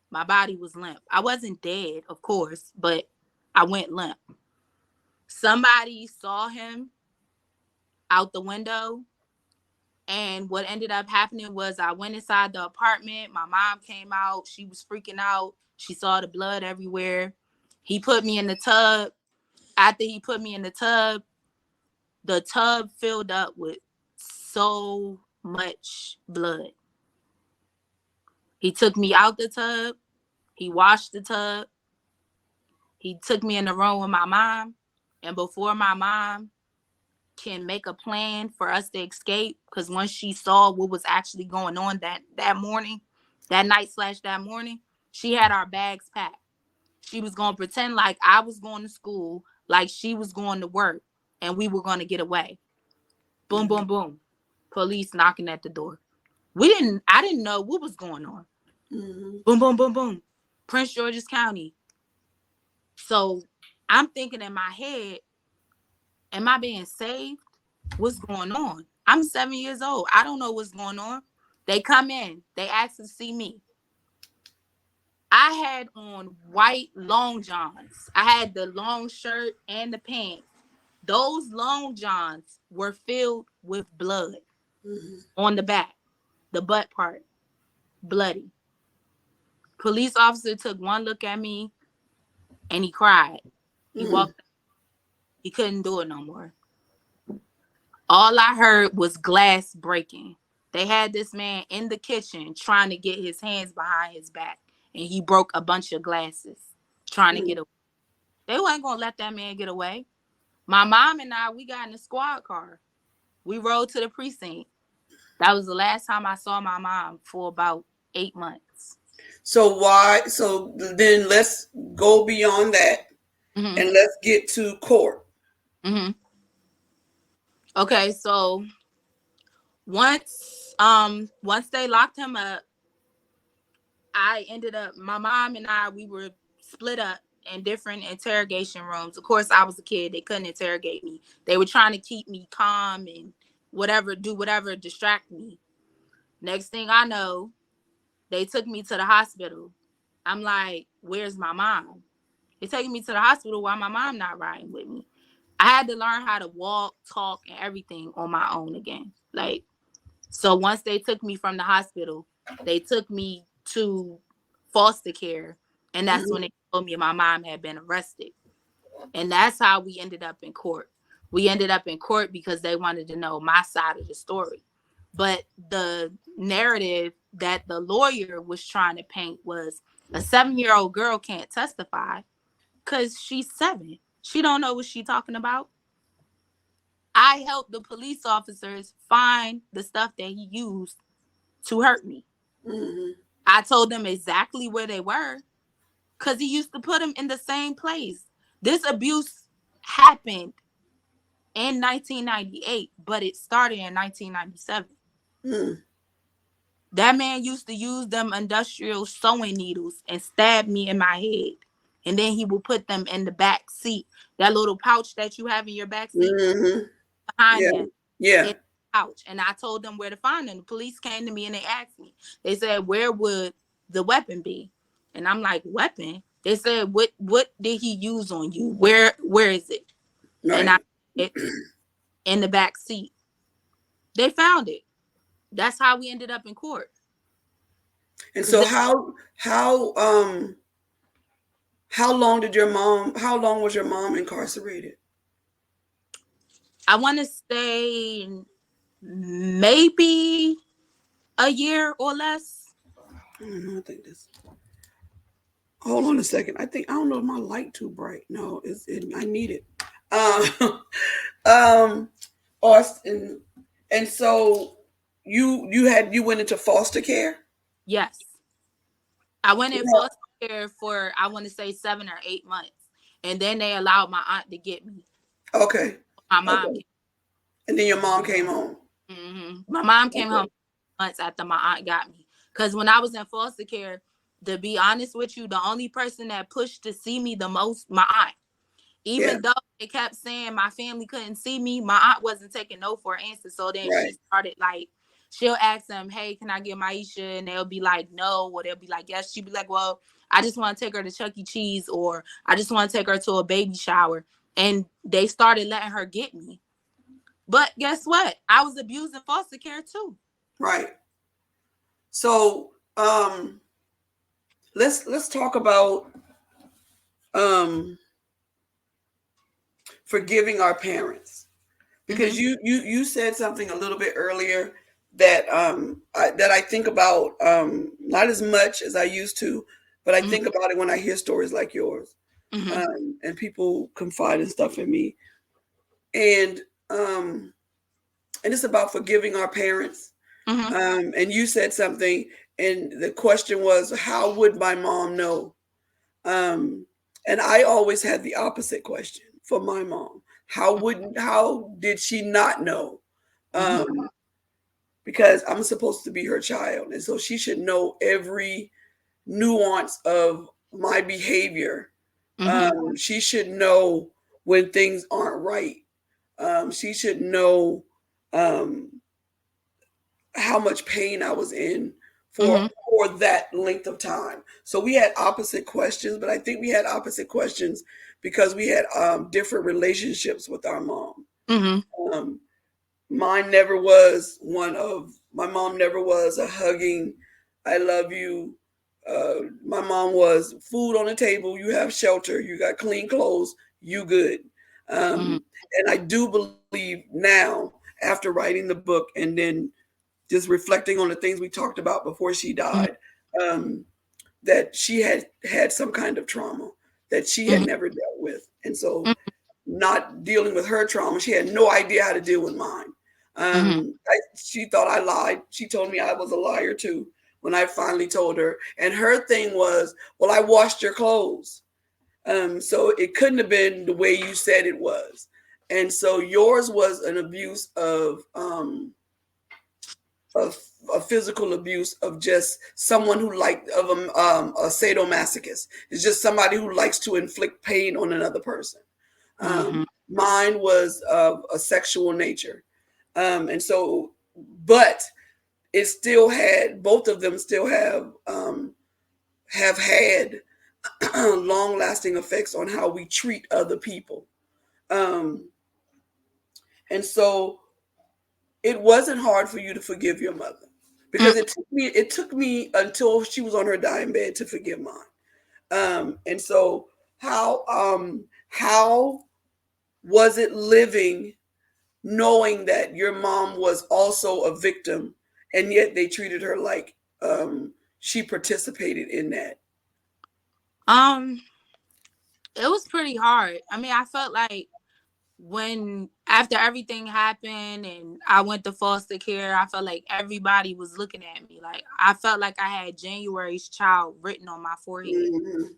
My body was limp. I wasn't dead, of course, but I went limp. Somebody saw him out the window, and what ended up happening was I went inside the apartment. My mom came out. She was freaking out. She saw the blood everywhere. He put me in the tub. After he put me in the tub filled up with so much blood. He took me out the tub. He washed the tub. He took me in the room with my mom. And before my mom can make a plan for us to escape, because once she saw what was actually going on that morning, that night/that morning, she had our bags packed. She was going to pretend like I was going to school, like she was going to work, and we were going to get away. Boom, boom, boom. Police knocking at the door. I didn't know what was going on. Mm-hmm. Boom, boom, boom, boom. Prince George's County. So I'm thinking in my head, am I being saved? What's going on? I'm 7 years old. I don't know what's going on. They come in. They ask to see me. I had on white long johns. I had the long shirt and the pants. Those long johns were filled with blood on the back, the butt part, bloody. Police officer took one look at me and he cried. He walked out. He couldn't do it no more. All I heard was glass breaking. They had this man in the kitchen trying to get his hands behind his back, and he broke a bunch of glasses trying to get away. They weren't going to let that man get away. My mom and I, we got in a squad car. We rode to the precinct. That was the last time I saw my mom for about 8 months. So then let's go beyond that and let's get to court. Mm-hmm. Okay, so once they locked him up, my mom and I, we were split up in different interrogation rooms. Of course, I was a kid. They couldn't interrogate me. They were trying to keep me calm and do whatever, distract me. Next thing I know, they took me to the hospital. I'm like, where's my mom? They're taking me to the hospital while my mom not riding with me. I had to learn how to walk, talk, and everything on my own again. So once they took me from the hospital, they took me to foster care. And that's when they told me my mom had been arrested. And that's how we ended up in court. We ended up in court because they wanted to know my side of the story. But the narrative that the lawyer was trying to paint was a 7-year-old girl can't testify because she's 7. She don't know what she's talking about. I helped the police officers find the stuff that he used to hurt me. I told them exactly where they were because he used to put them in the same place. This abuse happened in 1998, but it started in 1997. That man used to use them industrial sewing needles and stab me in my head. And then he would put them in the back seat. That little pouch that you have in your back seat behind him. Yeah. Pouch. And I told them where to find them. The police came to me and they asked me. They said, where would the weapon be? And I'm like, weapon? They said, what did he use on you? Where is it? Right. And it in the back seat. They found it. That's how we ended up in court. And so how long was your mom incarcerated? I want to say maybe a year or less. I don't know. I think this. Hold on a second. I don't know if my light too bright. No, I need it. Austin, and so you went into foster care? Yes. I went in foster care for, I want to say 7 or 8 months. And then they allowed my aunt to get me. Okay. My mom. Okay. And then your mom came home. My mom came home months after my aunt got me. Because when I was in foster care, to be honest with you, the only person that pushed to see me the most, my aunt. Even though they kept saying my family couldn't see me, my aunt wasn't taking no for an answer. So then she started she'll ask them, hey, can I get Maisha? And they'll be like, no. Or they'll be like, yes. She'll be like, well, I just want to take her to Chuck E. Cheese, or I just want to take her to a baby shower. And they started letting her get me. But guess what? I was abused in foster care too. Right. So let's talk about um forgiving our parents, because you said something a little bit earlier that that I think about, not as much as I used to, but I think about it when I hear stories like yours, and people confide and stuff in me, and it's about forgiving our parents. And you said something, and the question was, how would my mom know? And I always had the opposite question for my mom. How did she not know? Because I'm supposed to be her child, and so she should know every nuance of my behavior. She should know when things aren't right. She should know how much pain I was in for that length of time. So we had opposite questions, but I think we had opposite questions because we had different relationships with our mom. Mine never was one of, my mom never was a hugging, I love you. My mom was food on the table, you have shelter, you got clean clothes, you good. And I do believe now, after writing the book and then just reflecting on the things we talked about before she died, that she had some kind of trauma that she had never dealt with. And so not dealing with her trauma, she had no idea how to deal with mine. She thought I lied. She told me I was a liar too when I finally told her. And her thing was, well, I washed your clothes. So it couldn't have been the way you said it was. And so yours was an abuse of physical abuse, of just someone who of a sadomasochist. It's just somebody who likes to inflict pain on another person. Mine was of a sexual nature. And so, but it still had, both of them still have had long lasting effects on how we treat other people. And so it wasn't hard for you to forgive your mother, because it took me until she was on her dying bed to forgive mine. And so how was it living knowing that your mom was also a victim, and yet they treated her like she participated in that? It was pretty hard. I mean, I felt like when after everything happened and I went to foster care, I felt like everybody was looking at me. Like I felt like I had January's child written on my forehead.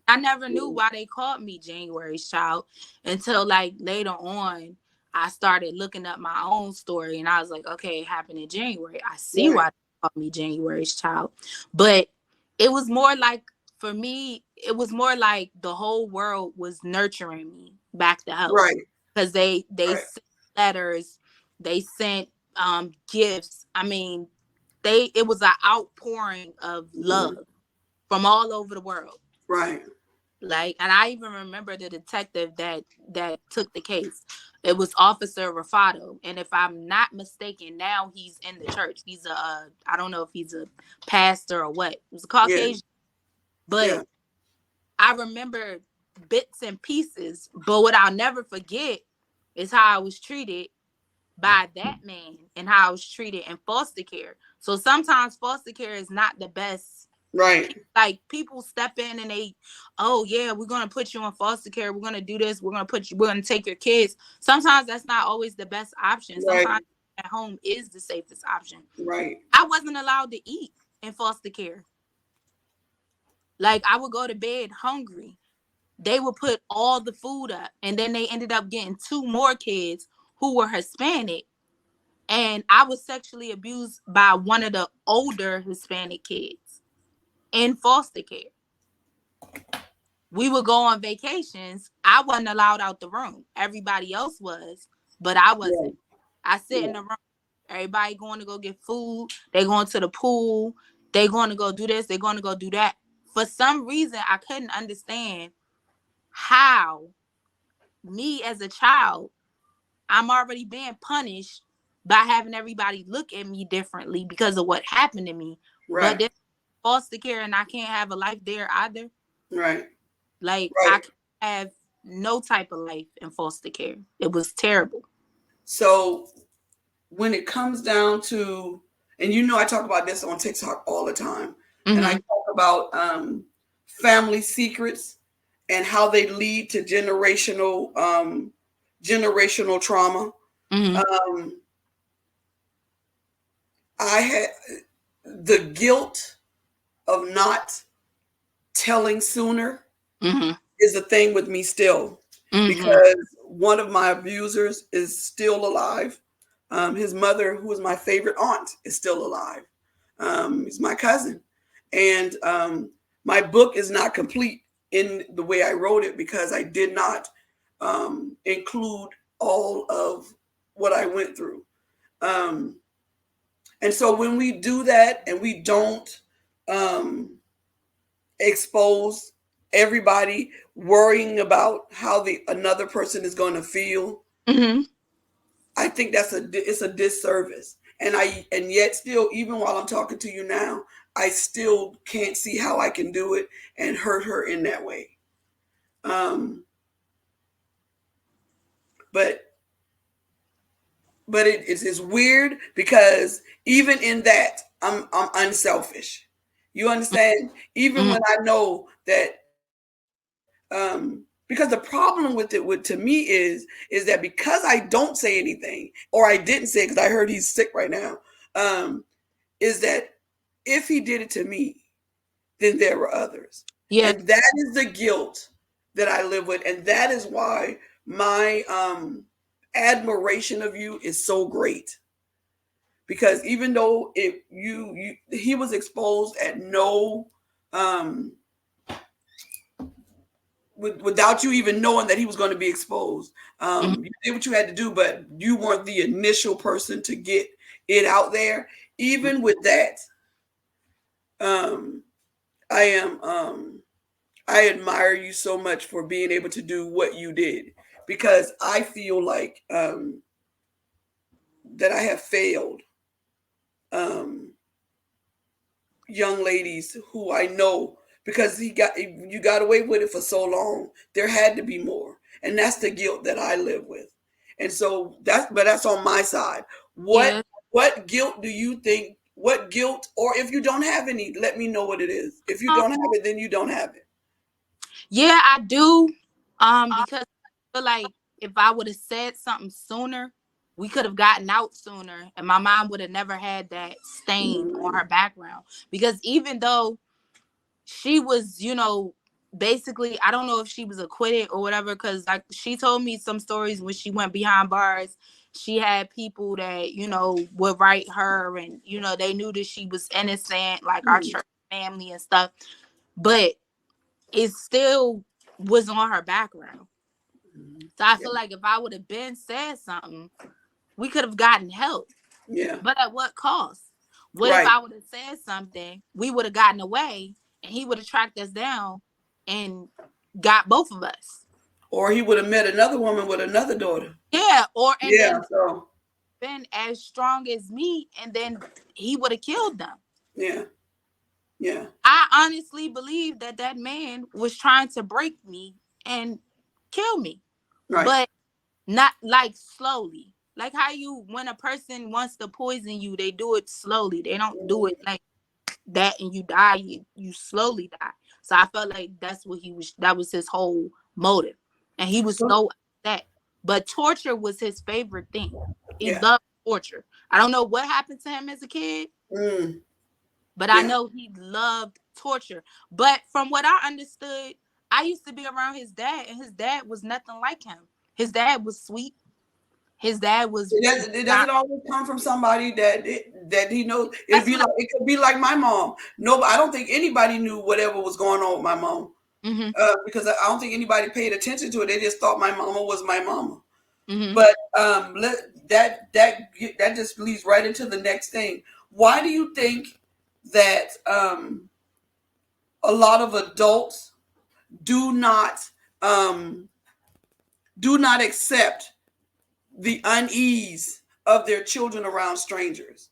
I never knew why they called me January's child until like later on I started looking up my own story, and I was like, okay, it happened in January. I see why they called me January's child. But it was more like, for me, it was more like the whole world was nurturing me back to health. Right. Because they sent letters, they sent gifts. I mean, it was an outpouring of love from all over the world. Right. Like, and I even remember the detective that took the case. It was Officer Raffato, and if I'm not mistaken, now he's in the church. He's I don't know if he's a pastor or what. He was a Caucasian, but I remember bits and pieces. But what I'll never forget is how I was treated by that man and how I was treated in foster care. So sometimes foster care is not the best. Right. Like people step in and they, oh yeah, we're going to put you in foster care. We're going to do this. We're going to take your kids. Sometimes that's not always the best option. Sometimes at home is the safest option. Right. I wasn't allowed to eat in foster care. Like I would go to bed hungry. They would put all the food up, and then they ended up getting 2 more kids who were Hispanic. And I was sexually abused by one of the older Hispanic kids in foster care. We would go on vacations. I wasn't allowed out the room. Everybody else was, but I wasn't. I sit in the room. Everybody going to go get food. They going to the pool. They going to go do this. They going to go do that. For some reason, I couldn't understand how me as a child, I'm already being punished by having everybody look at me differently because of what happened to me. Right. But this foster care and I can't have a life there either. Right. Like Right. I can't have no type of life in foster care. It was terrible. So when it comes down to, and you know, I talk about this on TikTok all the time, and I Mm-hmm. talk about family secrets and how they lead to generational trauma. Mm-hmm. I had the guilt of not telling sooner Mm-hmm. is a thing with me still, Mm-hmm. because one of my abusers is still alive. His mother, who is my favorite aunt, is still alive. He's my cousin. And my book is not complete in the way I wrote it because I did not include all of what I went through. And so when we do that and we don't expose everybody worrying about how the another person is going to feel, Mm-hmm. I think it's a disservice. And yet still, even while I'm talking to you now, I still can't see how I can do it and hurt her in that way. Um, but it's weird because even in that, I'm unselfish. You understand? Even Mm-hmm. when I know that, because the problem with it, to me, is that because I don't say anything, or I didn't say it because I heard he's sick right now, is that if he did it to me, then there were others, Yeah. and that is the guilt that I live with, and that is why my admiration of you is so great. Because even though he was exposed at no um without you even knowing that he was going to be exposed. Mm-hmm. You did what you had to do, but you weren't the initial person to get it out there. Even with that, um, I am I admire you so much for being able to do what you did, because I feel like that I have failed um, young ladies who I know, because you got away with it for so long. There had to be more, and that's the guilt that I live with. And so that's on my side. What Yeah. what guilt do you think? What guilt, or if you don't have any, let me know what it is. If you Um, don't have it, then you don't have it. yeah, I do. Because I feel like if I would have said something sooner, we could have gotten out sooner, and my mom would have never had that stain on her background. Because even though she was, basically, I don't know if she was acquitted or whatever, because like she told me some stories when she went behind bars. She had people that, would write her, and, they knew that she was innocent, like our church family and stuff. But it still was on her background. So I feel like if I would have been said something, we could have gotten help. Yeah. But at what cost? What if Right. I would have said something, we would have gotten away, and he would have tracked us down and got both of us? Or he would have met another woman with another daughter. Yeah, and Yeah. then So been as strong as me, and then he would have killed them. yeah. Yeah. I honestly believe that man was trying to break me and kill me, Right. but not like slowly. Like how when a person wants to poison you, they do it slowly. They don't do it like that and you die. You slowly die. So I felt like that was his whole motive. And he was so upset. But torture was his favorite thing. He Yeah. loved torture. I don't know what happened to him as a kid, but I Yeah. know he loved torture. But from what I understood, I used to be around his dad, and his dad was nothing like him. His dad was sweet. His dad was It doesn't always come from somebody that he knows. That's what It could be like my mom. No, I don't think anybody knew whatever was going on with my mom, Mhm. because I don't think anybody paid attention to it. They just thought my mama was my mama. Mhm. But that just leads right into the next thing. Why do you think that a lot of adults do not accept the unease of their children around strangers?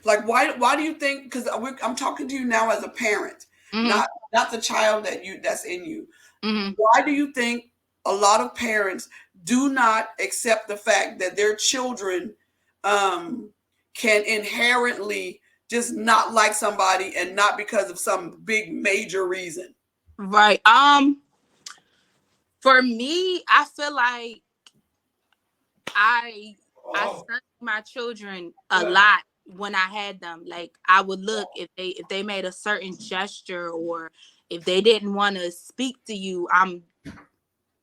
Like, why do you think? Because I'm talking to you now as a parent, Mm-hmm. not the child that's in you. Mm-hmm. Why do you think a lot of parents do not accept the fact that their children can inherently just not like somebody, and not because of some big major reason? Right. For me, I feel like I studied my children a lot when I had them. Like, I would look if they made a certain gesture, or if they didn't want to speak to you. I'm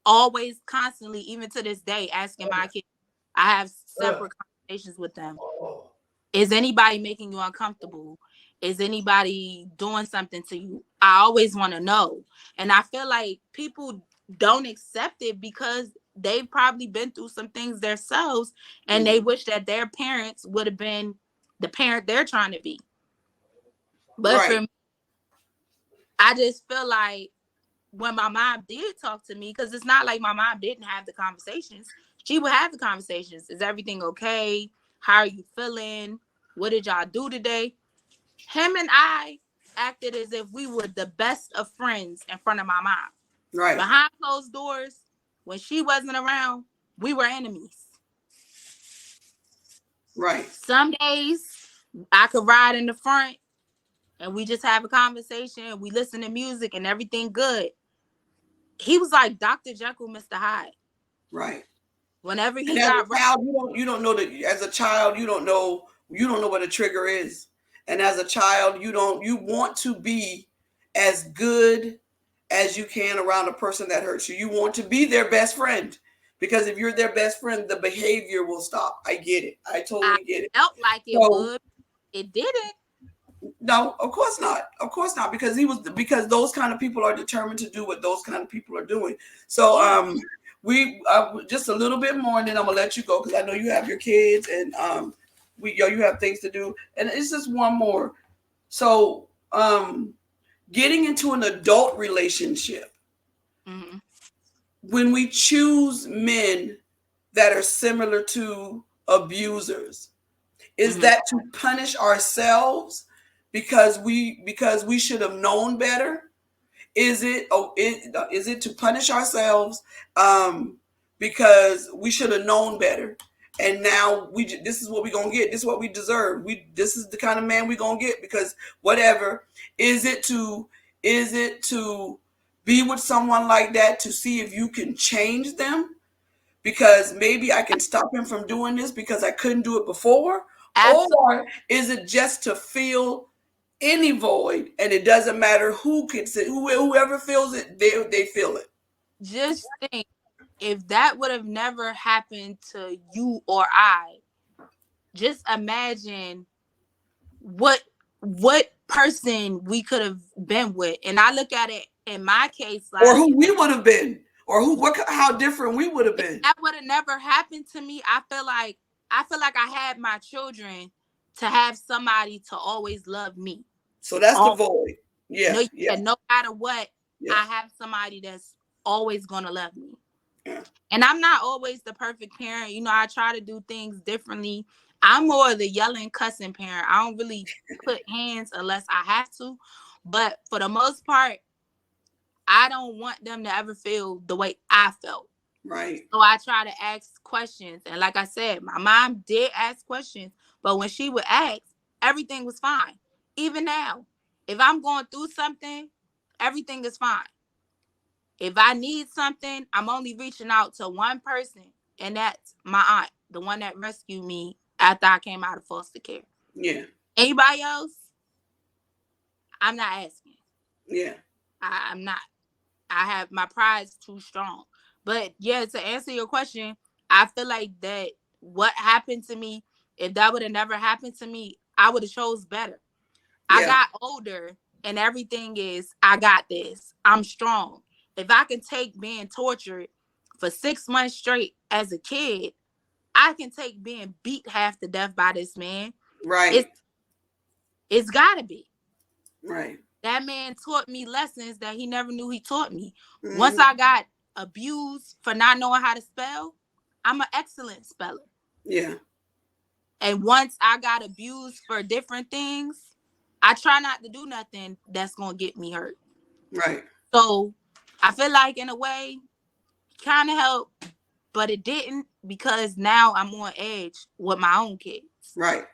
always constantly, even to this day, asking my kids. I have separate conversations with them. Is anybody making you uncomfortable? Is anybody doing something to you? I always want to know. And I feel like people don't accept it because they've probably been through some things themselves, and they wish that their parents would have been the parent they're trying to be. But for Right. me, I just feel like when my mom did talk to me, because it's not like my mom didn't have the conversations. She would have the conversations. Is everything okay? How are you feeling? What did y'all do today? Him and I acted as if we were the best of friends in front of my mom. Right. Behind closed doors, when she wasn't around, we were enemies. Right. Some days I could ride in the front and we just have a conversation. We listen to music and everything good. He was like Dr. Jekyll, Mr. Hyde. Right. Whenever And he as got a child, you don't know that. As a child, you don't know what a trigger is. And as a child, you want to be as good as you can around a person that hurts you. You want to be their best friend, because if you're their best friend, the behavior will stop. I get it. I I totally get it. felt like it So would. It didn't. no, of course not. Of course not, because because those kind of people are determined to do what those kind of people are doing. So we just a little bit more, and then I'm gonna let you go, because I know you have your kids, and you have things to do, and it's just one more. So getting into an adult relationship, Mm-hmm. when we choose men that are similar to abusers, is Mm-hmm. that to punish ourselves because we should have known better? Is it to punish ourselves because we should have known better, and now this is what we're gonna get, this is what we deserve, this is the kind of man we're gonna get because whatever? Is it to be with someone like that to see if you can change them, because maybe I can stop him from doing this because I couldn't do it before? Absolutely. Or is it just to fill any void, and it doesn't matter who gets it, whoever feels it, they feel it? Just think, if that would have never happened to you or I, just imagine what person we could have been with. And I look at it in my case Or like, who we would have been, or how different we would have if been. that would have never happened to me, I feel like I had my children to have somebody to always love me. So that's the Oh, void. Yeah, yeah, no matter what, yeah, I have somebody that's always gonna love me. yeah. And I'm not always the perfect parent. You know, I try to do things differently. I'm more of the yelling, cussing parent. I don't really put hands unless I have to. But for the most part, I don't want them to ever feel the way I felt. Right. So I try to ask questions. And like I said, my mom did ask questions. But when she would ask, everything was fine. Even now, if I'm going through something, everything is fine. If I need something, I'm only reaching out to one person, and that's my aunt, the one that rescued me after I came out of foster care. Yeah, Anybody else, I'm not asking. yeah, I'm not. I have my pride's too strong. But yeah, to answer your question, I feel like that what happened to me, if that would have never happened to me, I would have chose better. I yeah. got older and everything is, I got this. I'm strong. If I can take being tortured for 6 months straight as a kid, I can take being beat half to death by this man. Right, It's gotta be. right. That man taught me lessons that he never knew he taught me. Mhm. Once I got abused for not knowing how to spell, I'm an excellent speller. Yeah, And once I got abused for different things, I try not to do nothing that's gonna get me hurt. Right. So I feel like in a way, kind of helped, but it didn't, because now I'm on edge with my own kids. Right.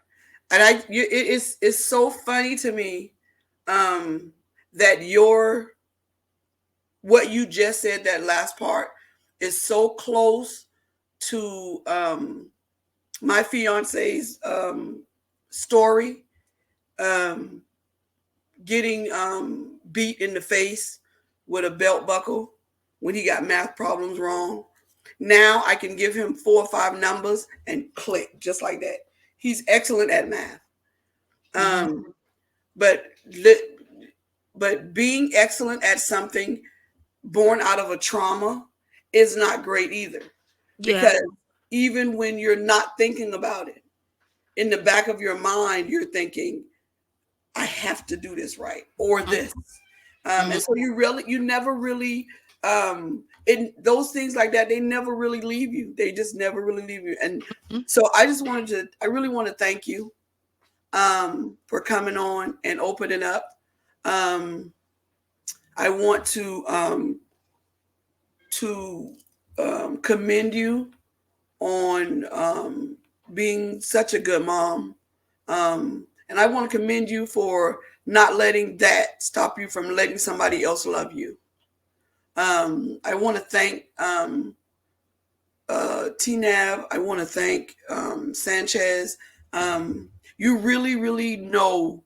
And it's so funny to me that what you just said, that last part, is so close to my fiance's story, getting beat in the face with a belt buckle when he got math problems wrong. Now I can give him 4 or 5 numbers and click just like that. He's excellent at math. But being excellent at something born out of a trauma is not great either. Because even when you're not thinking about it, in the back of your mind, you're thinking, I have to do this right, or this. And so you never really, in those things like that, they never really leave you. They just never really leave you. And so I really want to thank you for coming on and opening up. I want to commend you on being such a good mom. And I want to commend you for not letting that stop you from letting somebody else love you. I want to thank TNAV. I want to thank Sanchez. You really, really know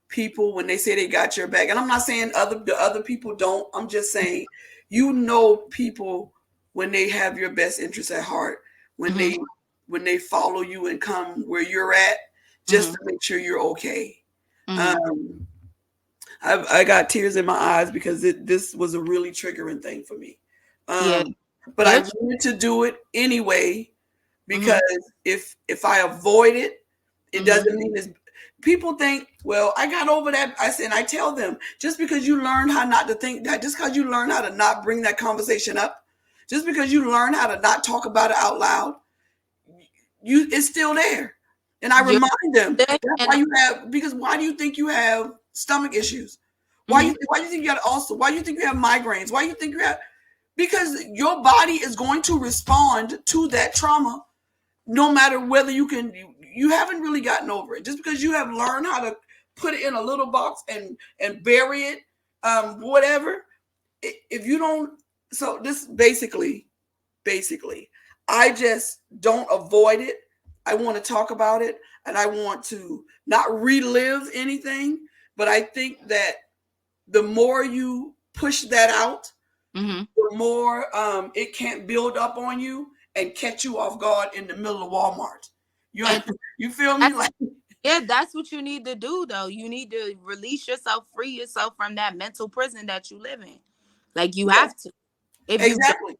people when they say they got your back. And I'm not saying the other people don't. I'm just saying, you know people when they have your best interests at heart, when they follow you and come where you're at, just to make sure you're okay. I got tears in my eyes because this was a really triggering thing for me. But I wanted to do it anyway, because if I avoid it, it doesn't mean it's. People think, well, I got over that. I tell them, just because you learn how not to think that, just because you learn how to not bring that conversation up, just because you learn how to not talk about it out loud, it's still there. And I remind them, that's why because why do you think you have stomach issues? Why do you think you got ulcer? Why do you think you have migraines? Why do you think you have? Because your body is going to respond to that trauma, no matter whether you haven't really gotten over it. Just because you have learned how to put it in a little box and bury it, whatever. If you don't, so this basically, I just don't avoid it. I want to talk about it, and I want to not relive anything. But I think that the more you push that out, the more it can't build up on you and catch you off guard in the middle of Walmart. You feel me? Yeah, that's what you need to do, though. You need to release yourself, free yourself from that mental prison that you live in. Like, you have to. Exactly.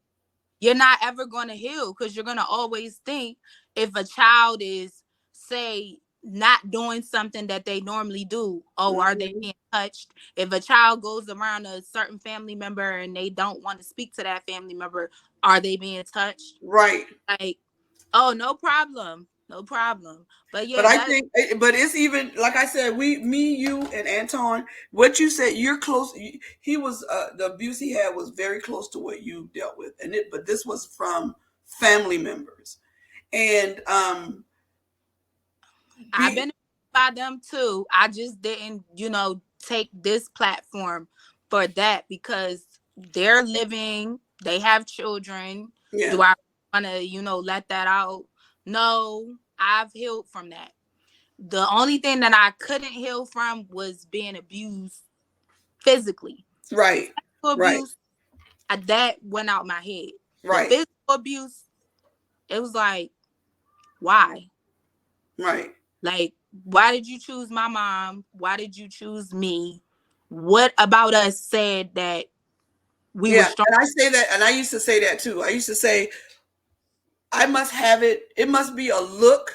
You're not ever going to heal, because you're going to always think, if a child is, say, not doing something that they normally do, are they being touched? If a child goes around a certain family member and they don't want to speak to that family member, are they being touched? Right. Like, oh, no problem. But yeah, but I think, but it's even, like I said, me, you, and Anton, what you said, you're close. He was, the abuse he had was very close to what you dealt with. But this was from family members. And, I've been by them too. I just didn't, take this platform for that, because they're living, they have children. Yeah. Do I want to, let that out? No, I've healed from that. The only thing that I couldn't heal from was being abused physically. Right. Physical abuse, that went out my head. Right. The physical abuse, it was like, why? Right. Like, why did you choose my mom? Why did you choose me? What about us said that we were strong? And I say that, and I used to say that too. I used to say, I must have it. It must be a look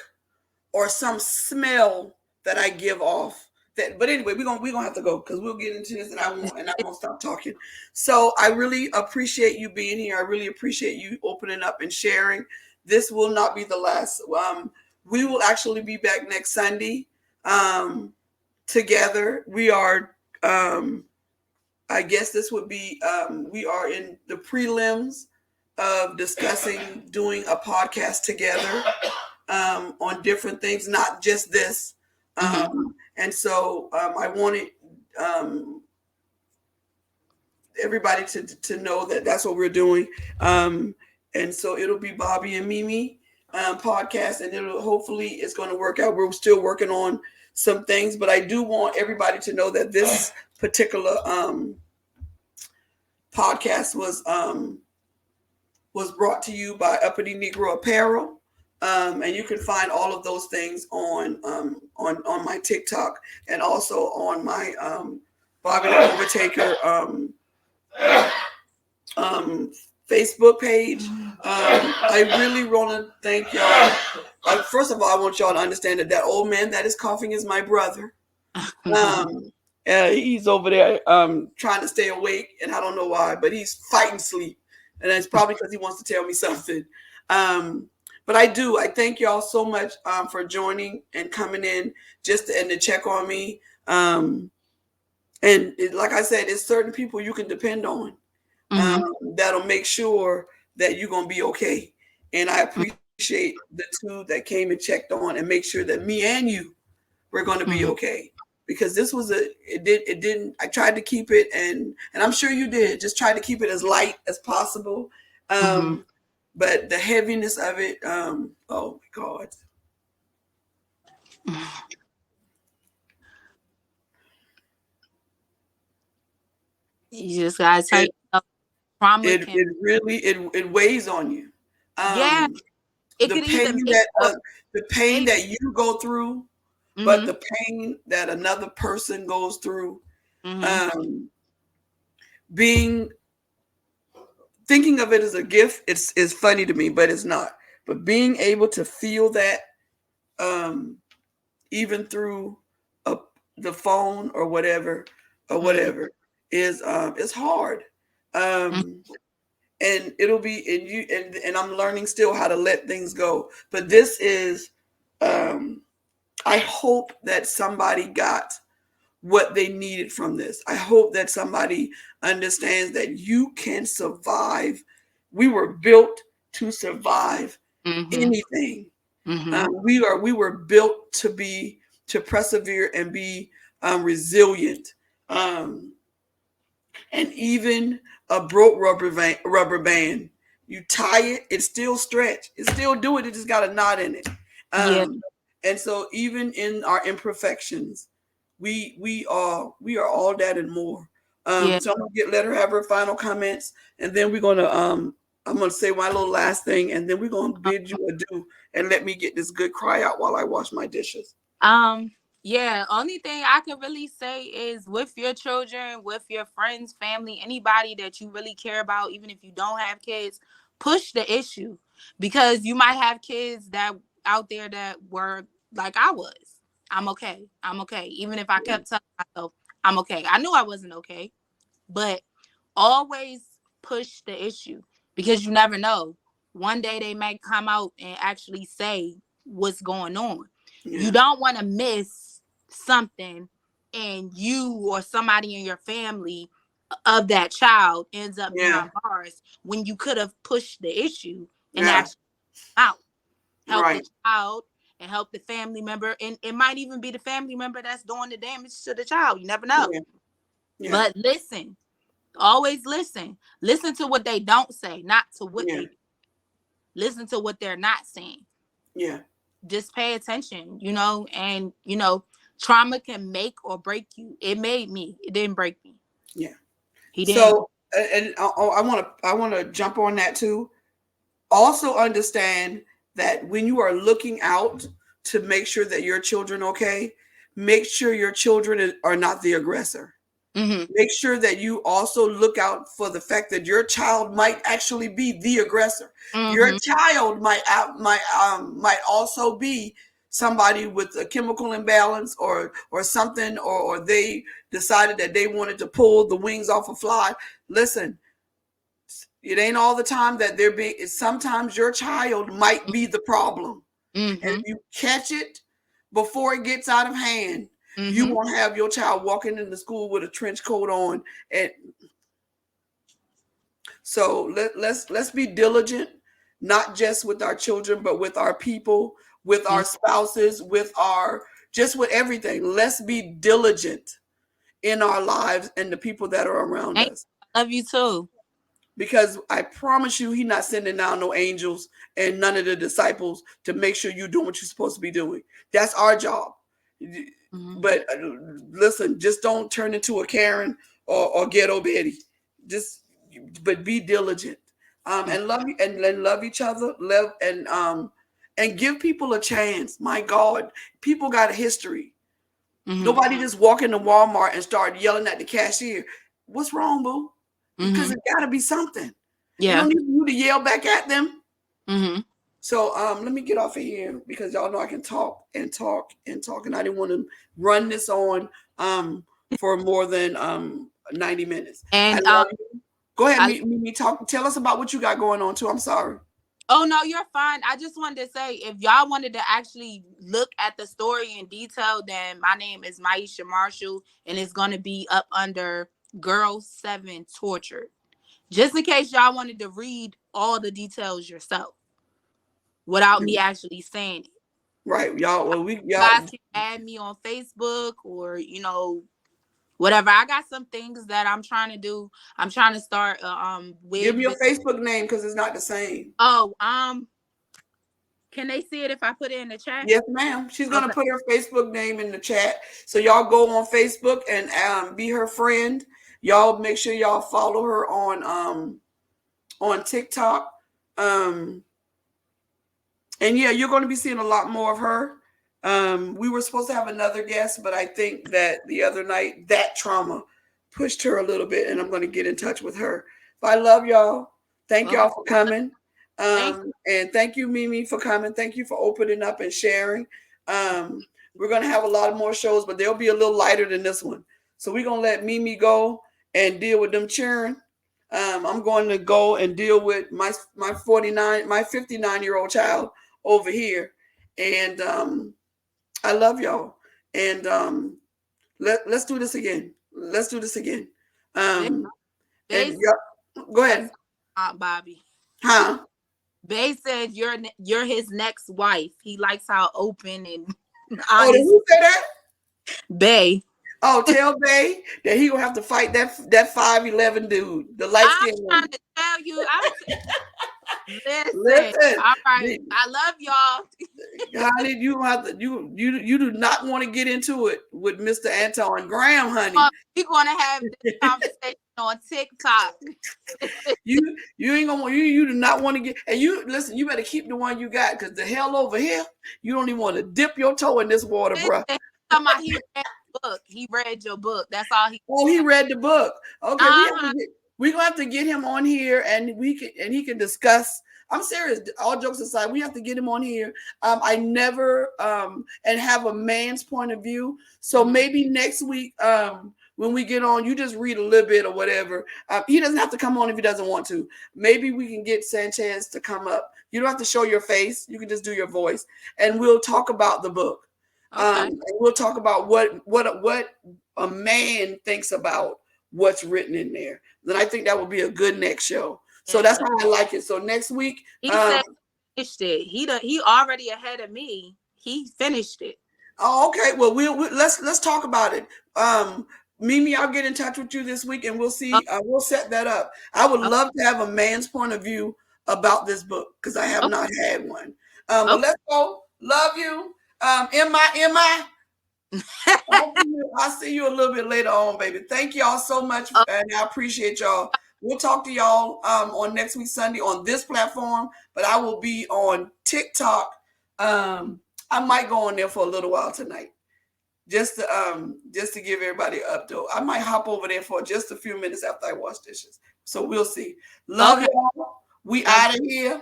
or some smell that I give off. But anyway, we're gonna have to go, because we'll get into this, and I won't stop talking. So I really appreciate you being here. I really appreciate you opening up and sharing. This will not be the last. we will actually be back next Sunday together. We are, I guess this would be, we are in the prelims of discussing doing a podcast together on different things, not just this. And so I wanted everybody to know that that's what we're doing. And so it'll be Bobby and Mimi podcast, and it'll hopefully it's going to work out. We're still working on some things, but I do want everybody to know that this particular podcast was brought to you by Uppity Negro Apparel. And you can find all of those things on my TikTok and also on my Bobby the Overtaker Facebook page. I really want to thank y'all. First of all, I want y'all to understand that old man that is coughing is my brother. He's over there trying to stay awake, and I don't know why, but he's fighting sleep, and it's probably because he wants to tell me something. But I thank y'all so much for joining and coming in and to check on me. And like I said, it's certain people you can depend on that'll make sure that you're going to be okay. And I appreciate the two that came and checked on and make sure that me and you were going to be okay. Because this was I tried to keep it, and I'm sure you did, just try to keep it as light as possible. But the heaviness of it, oh my God. You just gotta take trauma. It really weighs on you. Yeah, the pain that you go through, but the pain that another person goes through, thinking of it as a gift, it's funny to me, but it's not. But being able to feel that, even through the phone or whatever, is hard. And it'll be and I'm learning still how to let things go. But this is, I hope that somebody got what they needed from this. I hope that somebody understands that you can survive. We were built to survive anything. We were built to persevere and be resilient. And even a broke rubber band, you tie it, it still stretch. It still do it. It just got a knot in it. And so even in our imperfections, we are all that and more. So I'm gonna let her have her final comments, and then we're gonna I'm gonna say my little last thing, and then we're gonna bid you adieu and let me get this good cry out while I wash my dishes. Only thing I can really say is with your children, with your friends, family, anybody that you really care about, even if you don't have kids, push the issue, because you might have kids that out there that were like I was. I'm okay. Even if I kept telling myself I'm okay. I knew I wasn't okay, but always push the issue, because you never know. One day they might come out and actually say what's going on. You don't want to miss something, and you or somebody in your family of that child ends up behind bars when you could have pushed the issue and actually out. Help the child and help the family member, and it might even be the family member that's doing the damage to the child. You never know. But listen, always listen to what they don't say, not to what they do. Listen to what they're not saying. Just pay attention, and trauma can make or break you. It made me, it didn't break me. He didn't. So and I want to jump on that too. Also understand that when you are looking out to make sure that your children are okay, make sure your children are not the aggressor. Make sure that you also look out for the fact that your child might actually be the aggressor. Your child might also be somebody with a chemical imbalance or something, or they decided that they wanted to pull the wings off a fly. Listen, it ain't all the time that they're being. Sometimes your child might be the problem. And Mm-hmm. if you catch it before it gets out of hand, you Mm-hmm. won't have your child walking into school with a trench coat on. And so let's be diligent, not just with our children, but with our people, with our spouses, with our just with everything. Let's be diligent in our lives and the people that are around Thank you. us. I love you too. Because I promise you, he's not sending down no angels and none of the disciples to make sure you're doing what you're supposed to be doing. That's our job. Mm-hmm. But listen, just don't turn into a Karen or ghetto Betty. Just, but be diligent, and love you and love each other. Love and give people a chance. My God, people got a history. Mm-hmm. Nobody just walk into Walmart and start yelling at the cashier. What's wrong, boo? Because Mm-hmm. it got to be something. It Yeah. don't need you to yell back at them. Mm-hmm. So let me get off of here because y'all know I can talk and talk and talk, and I didn't want to run this on for more than 90 minutes. I And love you. Go ahead, I me talk. Tell us about what you got going on too. I'm sorry. Oh no, you're fine. I just wanted to say if y'all wanted to actually look at the story in detail, then my name is Maisha Marshall and it's gonna be up under Girl 7 Tortured. Just in case y'all wanted to read all the details yourself without me actually saying it. Right, y'all. Well, You guys can add me on Facebook or whatever. I got some things that I'm trying to do. I'm trying to start give wig me your business. Facebook name because it's not the same. Oh, can they see it if I put it in the chat? Yes, ma'am. She's gonna Okay. put her Facebook name in the chat, so y'all go on Facebook and be her friend. Y'all make sure y'all follow her on TikTok. Um, and yeah, you're going to be seeing a lot more of her. We were supposed to have another guest, but I think that the other night that trauma pushed her a little bit, and I'm going to get in touch with her. But I love y'all. Thank Okay. y'all for coming. Thank And thank you, Mimi, for coming. Thank you for opening up and sharing. We're going to have a lot of more shows, but they'll be a little lighter than this one. So we're going to let Mimi go and deal with them children. I'm going to go and deal with my 59-year-old child over here. And I love y'all. And let's do this again. Let's do this again. Um, Bay. and go ahead. Aunt Bobby. Huh? Bay said you're his next wife. He likes how open and Oh, did honest. who say that? Bay. Oh, tell Bay that he gonna have to fight that 5'11" dude, the light skinned I'm one. trying to tell you. Listen. All right. I love y'all. Honey, you have to you do not want to get into it with Mr. Anton Graham, honey. We're gonna have this conversation on TikTok. you ain't gonna you do not want to get, and you listen, you better keep the one you got, because the hell over here, you don't even want to dip your toe in this water, bro. He read the book. He read your book. That's all he. Oh, he read the book. Okay, we're gonna have to get him on here, and he can discuss. I'm serious. All jokes aside, we have to get him on here. I never and have a man's point of view. So maybe next week, when we get on, you just read a little bit or whatever. He doesn't have to come on if he doesn't want to. Maybe we can get Sanchez to come up. You don't have to show your face. You can just do your voice, and we'll talk about the book. Okay. And we'll talk about what a man thinks about what's written in there. Then I think that will be a good next show. So that's why I like it. So next week, he said he finished it. He already ahead of me. He finished it. Oh, okay. Well, let's talk about it. Mimi, I'll get in touch with you this week, and we'll see. We'll set that up. I would love to have a man's point of view about this book, because I have not had one. But let's go. Love you. Emma. I'll see you a little bit later on, baby. Thank y'all so much, and I appreciate y'all. We'll talk to y'all on next week Sunday on this platform, but I will be on TikTok. I might go on there for a little while tonight, just to give everybody an update. I might hop over there for just a few minutes after I wash dishes. So we'll see. Love y'all. We out of here.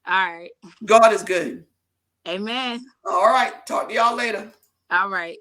All right. God is good. Amen. All right. Talk to y'all later. All right.